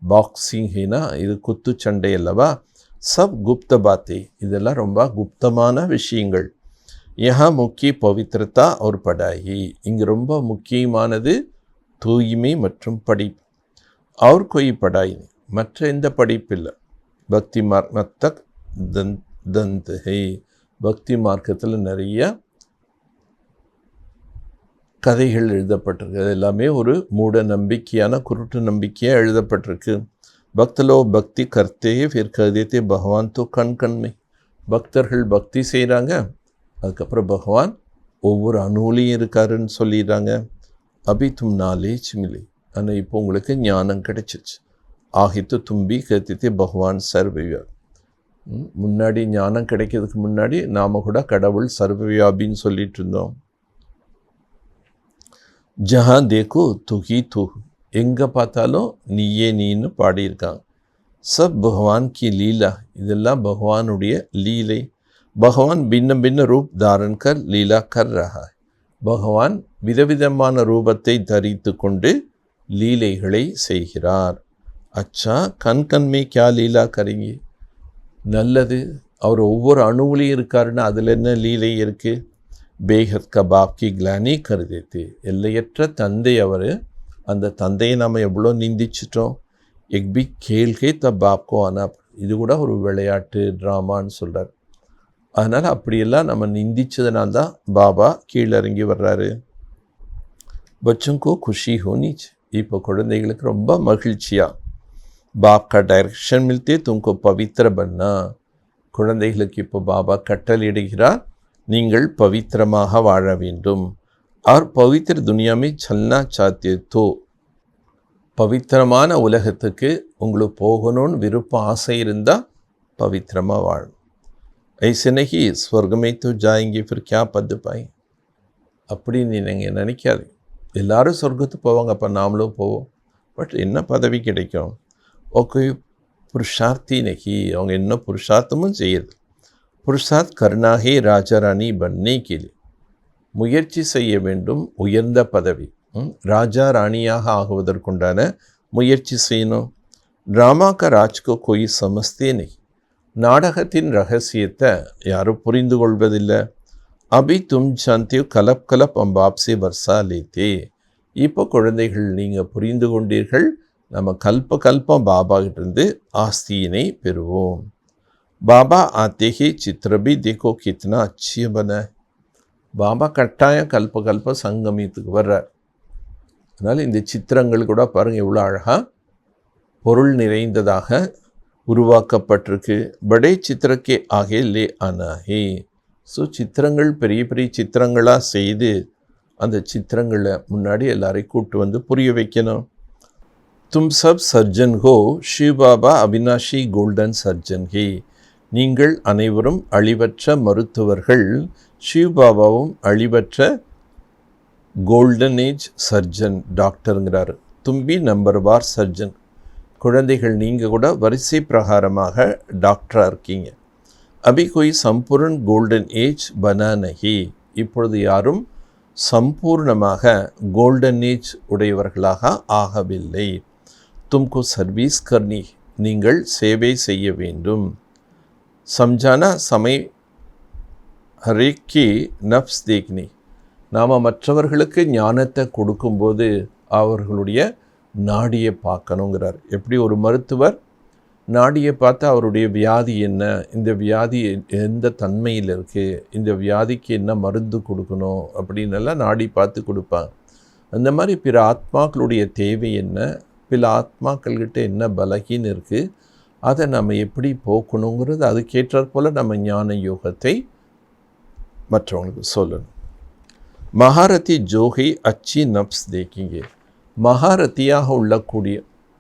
பாக்ஸிங் ஹீனா இது குத்துச்சண்டை அல்லவா. சப் குப்த பாத்தே. இதெல்லாம் ரொம்ப குப்தமான விஷயங்கள். யஹா முக்கிய பவித்திரதா ஒரு படாயி. இங்கே ரொம்ப முக்கியமானது தூய்மை மற்றும் படிப்பு. और कोई पढ़ाई नहीं. மற்ற எந்த படிப்பில்லை. பக்தி மார்க் தந்த் ஹே. பக்தி மார்க்கத்தில் நிறைய கதைகள் எழுதப்பட்டிருக்கு. அது எல்லாமே ஒரு மூட நம்பிக்கையான குருட்டு நம்பிக்கையாக எழுதப்பட்டிருக்கு. பக்தலோ பக்தி கர்த்தே ஃபிர் கதேத்தே பகவான் தோ கண் கண்மை. பக்தர்கள் பக்தி செய்கிறாங்க, அதுக்கப்புறம் பகவான் ஒவ்வொரு அணுவிலையும் இருக்காருன்னு சொல்லிடுறாங்க. அபி தும் நாலேஜ் மிலே, ஆனால் இப்போ உங்களுக்கு ஞானம் கிடைச்சிச்சு. ஆகித்து தும்பி கத்தித்தே பகவான் சர்வவியாபி. முன்னாடி ஞானம் கிடைக்கிறதுக்கு முன்னாடி நாம் கூட கடவுள் சர்வவியாபின்னு சொல்லிட்டு இருந்தோம். ஜஹா தேக்கோ துஹி துஹ், எங்கே பார்த்தாலும் நீயே நீன்னு பாடியிருக்காங்க. சப் பகவான் கி லீலா, இதெல்லாம் பகவானுடைய லீலை. பகவான் பின்ன பின்ன ரூப் தாரன் கர் லீலா கர் ரஹா. பகவான் விதவிதமான ரூபத்தை தரித்து கொண்டு லீலைகளை செய்கிறார். அச்சா கண் கண்மே கியா லீலா கரீங்க, நல்லது. அவர் ஒவ்வொரு அணுவிலையும் இருக்காருன்னா அதில் என்ன லீலை இருக்குது? பேஹத் கபாப் கி கிளானி கருதேத்து, எல்லையற்ற தந்தை அவர். அந்த தந்தையை நாம் எவ்வளோ நிந்திச்சிட்டோம். எக் பி கேள்கே தப்பாப்கோ ஆனால், இது கூட ஒரு விளையாட்டு ட்ராமான்னு சொல்கிறார். அதனால் அப்படியெல்லாம் நம்ம நிந்திச்சதுனால்தான் பாபா கீழிறங்கி வர்றாரு. பச்சங்கோ குஷி ஹோனிச்சு, இப்போ குழந்தைகளுக்கு ரொம்ப மகிழ்ச்சியாக பாப் கா டைரக்ஷன் மில்தே தும்கோ பவித்திர பண்ணா. குழந்தைகளுக்கு இப்போ பாபா கட்டளையிடுகிறார், நீங்கள் பவித்திரமாக வாழ வேண்டும். அவர் பவித்திர துனியாமே சல்னா சாத்திய தோ, பவித்திரமான உலகத்துக்கு உங்களுக்கு போகணும்னு விருப்பம் ஆசை இருந்தால் பவித்திரமாக வாழணும். ஐसे नहीं स्वर्ग में तो जाएंगे फिर क्या पद पाए, அப்படின்னு நீங்கள் நினைக்காது. எல்லாரும் சொர்க்கத்துக்கு போவாங்க, அப்போ நாமளும் போவோம். பட் என்ன பதவி கிடைக்கும்? ஓகே புருஷார்த்தி நகி, அவங்க என்ன புருஷார்த்தமும் செய்யுது. புருஷார்த் கர்னாகே ராஜா ராணி பண்ணே கேலி, முயற்சி செய்ய வேண்டும் உயர்ந்த பதவி. ராஜா ராணியாக ஆகுவதற்குண்டான முயற்சி செய்யணும். ட்ராமா கா ராஜ்கோ கோய் சமஸ்தே நகி, நாடகத்தின் ரகசியத்தை யாரும் புரிந்து கொள்வதில்லை. அபி தும் ஜான்தே கலப் கலப் அம்பாப்சே வர்ஷா லேத்தே, இப்போ குழந்தைகள் நீங்கள் புரிந்து கொண்டீர்கள், நம்ம கல்ப கல்பம் பாபா கிட்டேருந்து ஆஸ்தியினை பெறுவோம். பாபா ஆத்தே ஹி சித்திரபி தேக்கோ கித்னா அச்சி பன, பாபா கட்டாயம் கல்ப கல்ப சங்கமியத்துக்கு வர்றார். அதனால் இந்த சித்திரங்கள் கூட பாருங்கள் எவ்வளோ அழகாக பொருள் நிறைந்ததாக உருவாக்கப்பட்டிருக்கு. படே சித்திரக்கே ஆகே லே ஆனாஹே. ஸோ சித்திரங்கள் பெரிய பெரிய சித்திரங்களாக செய்து அந்த சித்திரங்களை முன்னாடி எல்லாரையும் கூப்பிட்டு வந்து புரிய வைக்கணும். தும் சப் சர்ஜன் ஹோ, ஷிவ் பாபா அவினாஷி கோல்டன் சர்ஜன் ஹே, நீங்கள் அனைவரும் அழிவற்ற மருத்துவர்கள், ஷிவ் பாபாவும் அழிவற்ற கோல்டன் ஏஜ் சர்ஜன் டாக்டருங்கிறாரு. தும்பி நம்பர் வார் சர்ஜன், குழந்தைகள் நீங்கள் கூட வரிசை பிரகாரமாக டாக்டராக இருக்கீங்க. அபி கோய் சம்பூர்ண் கோல்டன் ஏஜ் பனா நஹி, இப்பொழுது யாரும் சம்பூர்ணமாக கோல்டன் ஏஜ் உடையவர்களாக ஆகவில்லை. தும்கு சர்வீஸ் கர்னி, நீங்கள் சேவை செய்ய வேண்டும். சம்ஜானா சமய் ஹரேக்கி நப்ஸ் தேக்னி, நாம் மற்றவர்களுக்கு ஞானத்தை கொடுக்கும்போது அவர்களுடைய நாடியை பார்க்கணுங்கிறார். எப்படி ஒரு மருத்துவர் நாடியை பார்த்து அவருடைய வியாதி என்ன, இந்த வியாதி எந்த தன்மையில் இருக்குது, இந்த வியாதிக்கு என்ன மருந்து கொடுக்கணும் அப்படின்னெல்லாம் நாடி பார்த்து கொடுப்பாங்க. அந்த மாதிரி பிற ஆத்மாக்களுடைய தேவை என்ன, பிற ஆத்மாக்கள்கிட்ட என்ன பலகீனம் இருக்குது, அதை நம்ம எப்படி போக்கணுங்கிறது அதுக்கேற்றாற் போல் நம்ம ஞான யோகத்தை மற்றவங்களுக்கு சொல்லணும். மகாரதி ஜோகை அச்சி நப்ஸ் தேக்கிங்க, மகாரதியாக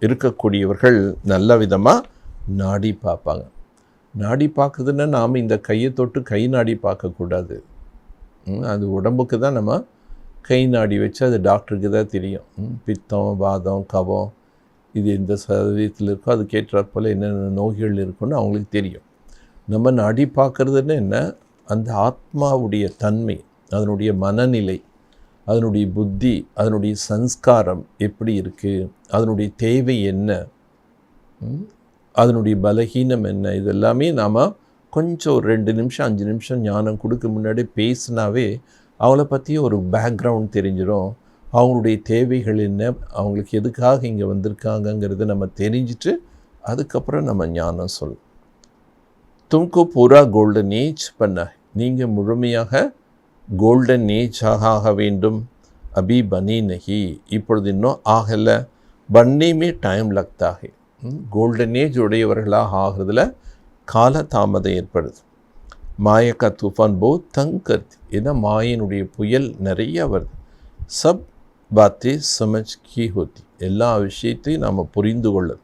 இருக்கக்கூடியவர்கள் நல்ல விதமாக நாடி பார்ப்பாங்க. நாடி பார்க்குதுன்னா நாம் இந்த கையை தொட்டு கை நாடி பார்க்கக்கூடாது. அது உடம்புக்கு தான் நம்ம கை நாடி வச்சு அது டாக்டருக்கு தான் தெரியும். பித்தம் வாதம் கபம் இது எந்த சதவீதத்தில் இருக்கோ அதுக்கேற்றாற் போல் என்னென்ன நோய்கள் இருக்குன்னு அவங்களுக்கு தெரியும். நம்ம நாடி பார்க்குறதுன்னு என்ன, அந்த ஆத்மாவுடைய தன்மை, அதனுடைய மனநிலை, அதனுடைய புத்தி, அதனுடைய சன்ஸ்காரம் எப்படி இருக்குது, அதனுடைய தேவை என்ன, அதனுடைய பலகீனம் என்ன, இதெல்லாமே நாம் கொஞ்சம் ஒரு 2 நிமிஷம் 5 நிமிஷம் ஞானம் கொடுக்க முன்னாடி பேசினாவே அவங்கள பற்றி ஒரு பேக்ரவுண்ட் தெரிஞ்சிடும். அவங்களுடைய தேவைகள் என்ன, அவங்களுக்கு எதுக்காக இங்கே வந்திருக்காங்கங்கிறத நம்ம தெரிஞ்சுட்டு அதுக்கப்புறம் நம்ம ஞானம் சொல்லணும். தும்கு பூரா கோல்டன் ஏஜ் பண்ண, நீங்கள் முழுமையாக கோல்டன் ஏஜாக ஆக வேண்டும். அபி பனி நஹி, இப்பொழுது இன்னும் ஆகலை. பன்னிமே டைம் லக்தாக, கோல்டன் ஏஜ் உடையவர்களாக ஆகிறதுல கால தாமதம் ஏற்படுது. மாயா கா தூஃபான் बहुत तंग करती ஏன்னா மாயினுடைய புயல் நிறைய வருது. சப் பாத்தே சமஜ் கி ஹோத்தி எல்லா விஷயத்தையும் நாம் புரிந்து கொள்ளணும்.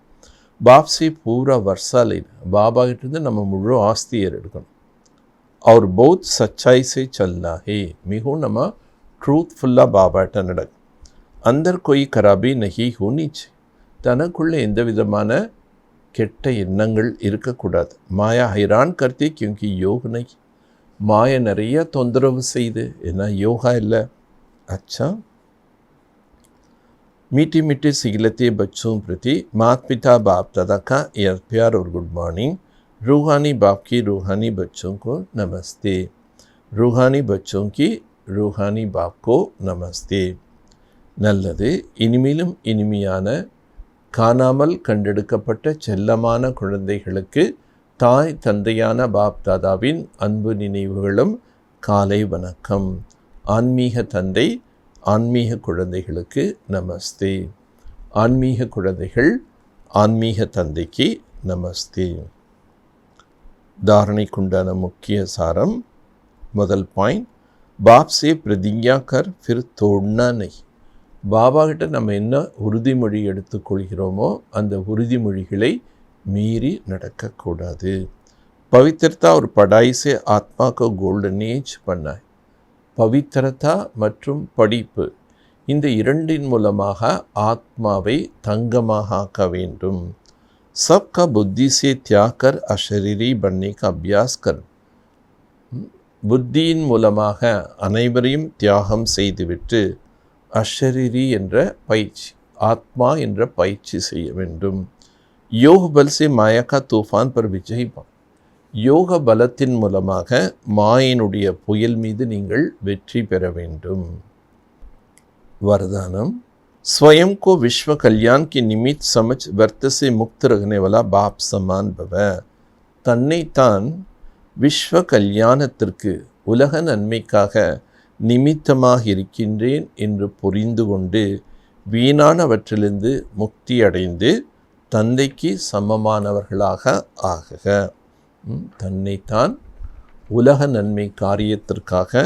பாப்ஸே பூரா வர்ஷா லைன் பாபா கிட்டேருந்து நம்ம முழு ஆஸ்தியை எடுக்கணும். அவர் பௌத் சச்சாய் சே சல்னா ஹே மிகவும் நம்ம ட்ரூத்ஃபுல்லாக பாபாட்ட நடக்கும். அந்தர் கொய் கராபி நஹி ஹோனிச்சு தனக்குள்ளே எந்த விதமான கெட்ட எண்ணங்கள் இருக்கக்கூடாது. மாயா ஹைரான் கர்த்தி கியூங்கி யோக நை மாயா நிறைய தொந்தரவு செய்து ஏன்னா யோகா இல்லை. अच्छा मीठी मीठी सिगलते बच्चों प्रति माता पिता बाप दादा का प्यार और गुड मॉर्निंग. रूहानी बाप की रूहानी बच्चों को नमस्ते. रूहानी बच्चों की रूहानी बाप को नमस्ते. நல்லது. இனிமேலும் இனிமையான காணாமல் கண்டெடுக்கப்பட்ட செல்லமான குழந்தைகளுக்கு தாய் தந்தையான பாப் தாதாவின் அன்பு நினைவுகளும் காலை வணக்கம். ஆன்மீக தந்தை ஆன்மீக குழந்தைகளுக்கு நமஸ்தே. ஆன்மீக குழந்தைகள் ஆன்மீக தந்தைக்கு நமஸ்தே. தாரணைக்குண்டான முக்கிய சாரம். முதல் பாயிண்ட், பாப் சே பிரதிஜ்ஞா கர் ஃபிர் தோட்னா நஹி. பாபா கிட்ட நம்ம என்ன உறுதிமொழி எடுத்துக்கொள்கிறோமோ அந்த உறுதிமொழிகளை மீறி நடக்கக்கூடாது. பவித்திரதா ஒரு படாய் சே ஆத்மா கோ கோல்டன் ஏஜ் பண்ணாய். பவித்திரதா மற்றும் படிப்பு இந்த இரண்டின் மூலமாக ஆத்மாவை தங்கமாக ஆக்க வேண்டும். சப்கா புத்தி சே தியாகர் அஷரீரி பன்னை கா அபியாஸ் கர். புத்தியின் மூலமாக அனைவரையும் தியாகம் செய்துவிட்டு அஷரீரி என்ற பயிற்சி ஆத்மா என்ற பயிற்சி செய்ய வேண்டும். யோக பல் சே மாயா கா தூஃபான் பர் விஜய் பா. யோக பலத்தின் மூலமாக மாயினுடைய புயல் மீது நீங்கள் வெற்றி பெற வேண்டும். वरदानम स्वयं को विश्व कल्याण के निमित्त समझ व्यर्थ से मुक्त रखने वाला बाप समान भव. தன்னைத்தான் விஸ்வ கல்யாணத்திற்கு உலக நன்மைக்காக நிமித்தமாக இருக்கின்றேன் என்று புரிந்து கொண்டு வீணானவற்றிலிருந்து முக்தி அடைந்து தந்தைக்கு சமமானவர்களாக ஆகுக. தன்னைத்தான் உலக நன்மை காரியத்திற்காக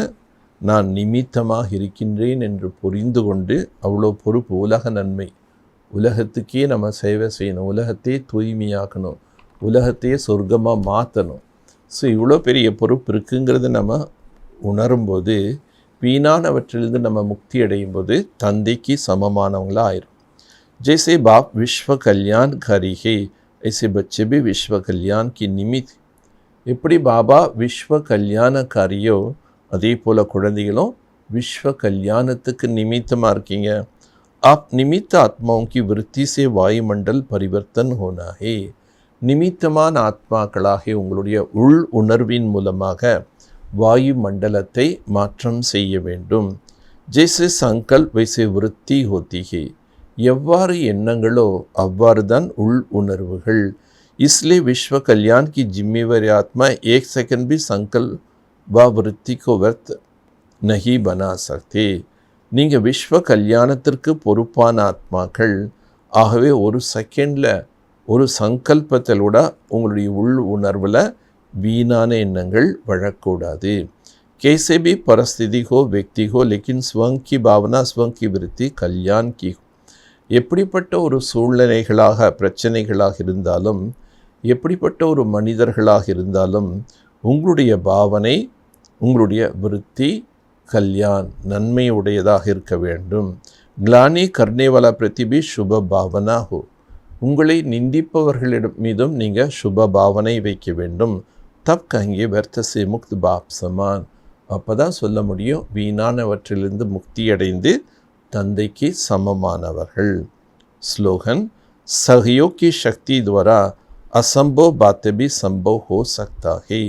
நான் நிமித்தமாக இருக்கின்றேன் என்று புரிந்து கொண்டு அவ்வளோ பொறுப்பு. உலக நன்மை உலகத்துக்கே நம்ம சேவை செய்யணும், உலகத்தையே தூய்மையாக்கணும், உலகத்தையே சொர்க்கமாக மாற்றணும். ஸோ இவ்வளோ பெரிய பொறுப்பு இருக்குங்கிறத நம்ம உணரும்போது வீணானவற்றிலிருந்து நம்ம முக்தி அடையும் போது தந்தைக்கு சமமானவங்களாக ஆயிரும். जैसे बाप विश्व कल्याण करी है ऐसे बच्चे भी विश्व कल्याण की निमित्त. எப்படி பாபா விஸ்வ கல்யாணக்காரியோ அதே போல் குழந்தைகளும் விஸ்வ கல்யாணத்துக்கு நிமித்தமாக இருக்கீங்க. आप निमित्त आत्माओं की वृत्ति से वायुमंडल परिवर्तन होना है. நிமித்தமான ஆத்மாக்களாக உங்களுடைய உள் உணர்வின் மூலமாக வாயு மண்டலத்தை மாற்றம் செய்ய வேண்டும். ஜெய்சே சங்கல்ப் வைசே விருத்தி ஹோத்தி ஹே. எவ்வாறு எண்ணங்களோ அவ்வாறு தான் உள் உணர்வுகள். इसलिए विश्व कल्याण की जिम्मेवारी आत्मा एक सेकंड भी संकल्प व वृत्ति को व्यर्थ नहीं बना सकते. நீங்கள் விஸ்வ கல்யாணத்திற்கு பொறுப்பான ஆத்மாக்கள். ஆகவே ஒரு செகண்டில் ஒரு சங்கல்பத்தில் கூட உங்களுடைய உள் உணர்வில் வீணான எண்ணங்கள் வழக்கூடாது. कैसे भी परिस्थिति हो व्यक्ति हो लेकिन स्वयं की भावना स्वयं की वृत्ति कल्याण की. எப்படிப்பட்ட ஒரு சூழ்நிலைகளாக பிரச்சனைகளாக இருந்தாலும் எப்படிப்பட்ட ஒரு மனிதர்களாக இருந்தாலும் உங்களுடைய பாவனை உங்களுடைய விருத்தி கல்யாண் நன்மையுடையதாக இருக்க வேண்டும். ग्लानि करने वाला प्रति भी शुभ भावना हो. உங்களை நிந்திப்பவர்களிடம் மீதும் நீங்கள் சுப பாவனை வைக்க வேண்டும். தப் கங்கே व्यर्थ से मुक्त बाप समान. அப்போ தான் சொல்ல முடியும் வீணானவற்றிலிருந்து முக்தியடைந்து தந்தைக்கு சமமானவர்கள். ஸ்லோகன் सहयोग की शक्ति द्वारा असंभव बातें भी संभव हो सकता है.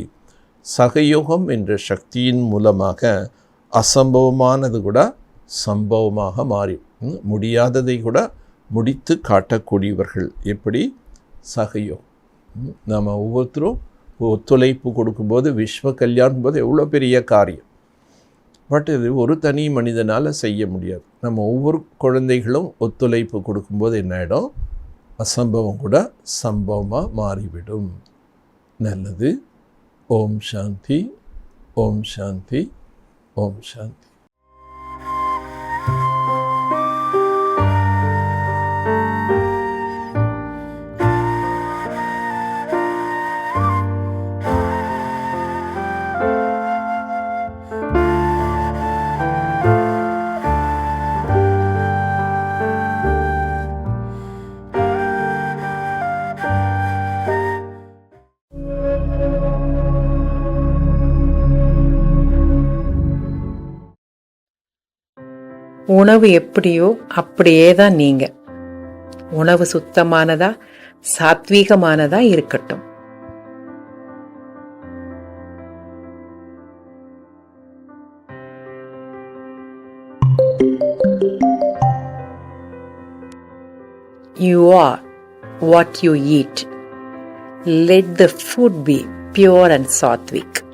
சகயோகம் என்ற சக்தியின் மூலமாக அசம்பவமானது கூட சம்பவமாக மாறி முடியாததை கூட முடித்து காட்டக்கூடியவர்கள். எப்படி சகயோகம் நம்ம ஒவ்வொருத்தரும் ஒத்துழைப்பு கொடுக்கும்போது விஸ்வ கல்யாணம் போது எவ்வளோ பெரிய காரியம். பட் இது ஒரு தனி மனிதனால் செய்ய முடியாது. நம்ம ஒவ்வொரு குழந்தைகளும் ஒத்துழைப்பு கொடுக்கும்போது என்ன ஆகிடும், அசம்பவம் கூட சம்பவமாக மாறிவிடும். நல்லது. ஓம் சாந்தி, ஓம் சாந்தி, ஓம் சாந்தி. உணவு எப்படியோ அப்படியே தான் நீங்க. உணவு சுத்தமானதா சாத்வீகமானதா இருக்கட்டும். You are what you eat. Let the food be pure and sattvic.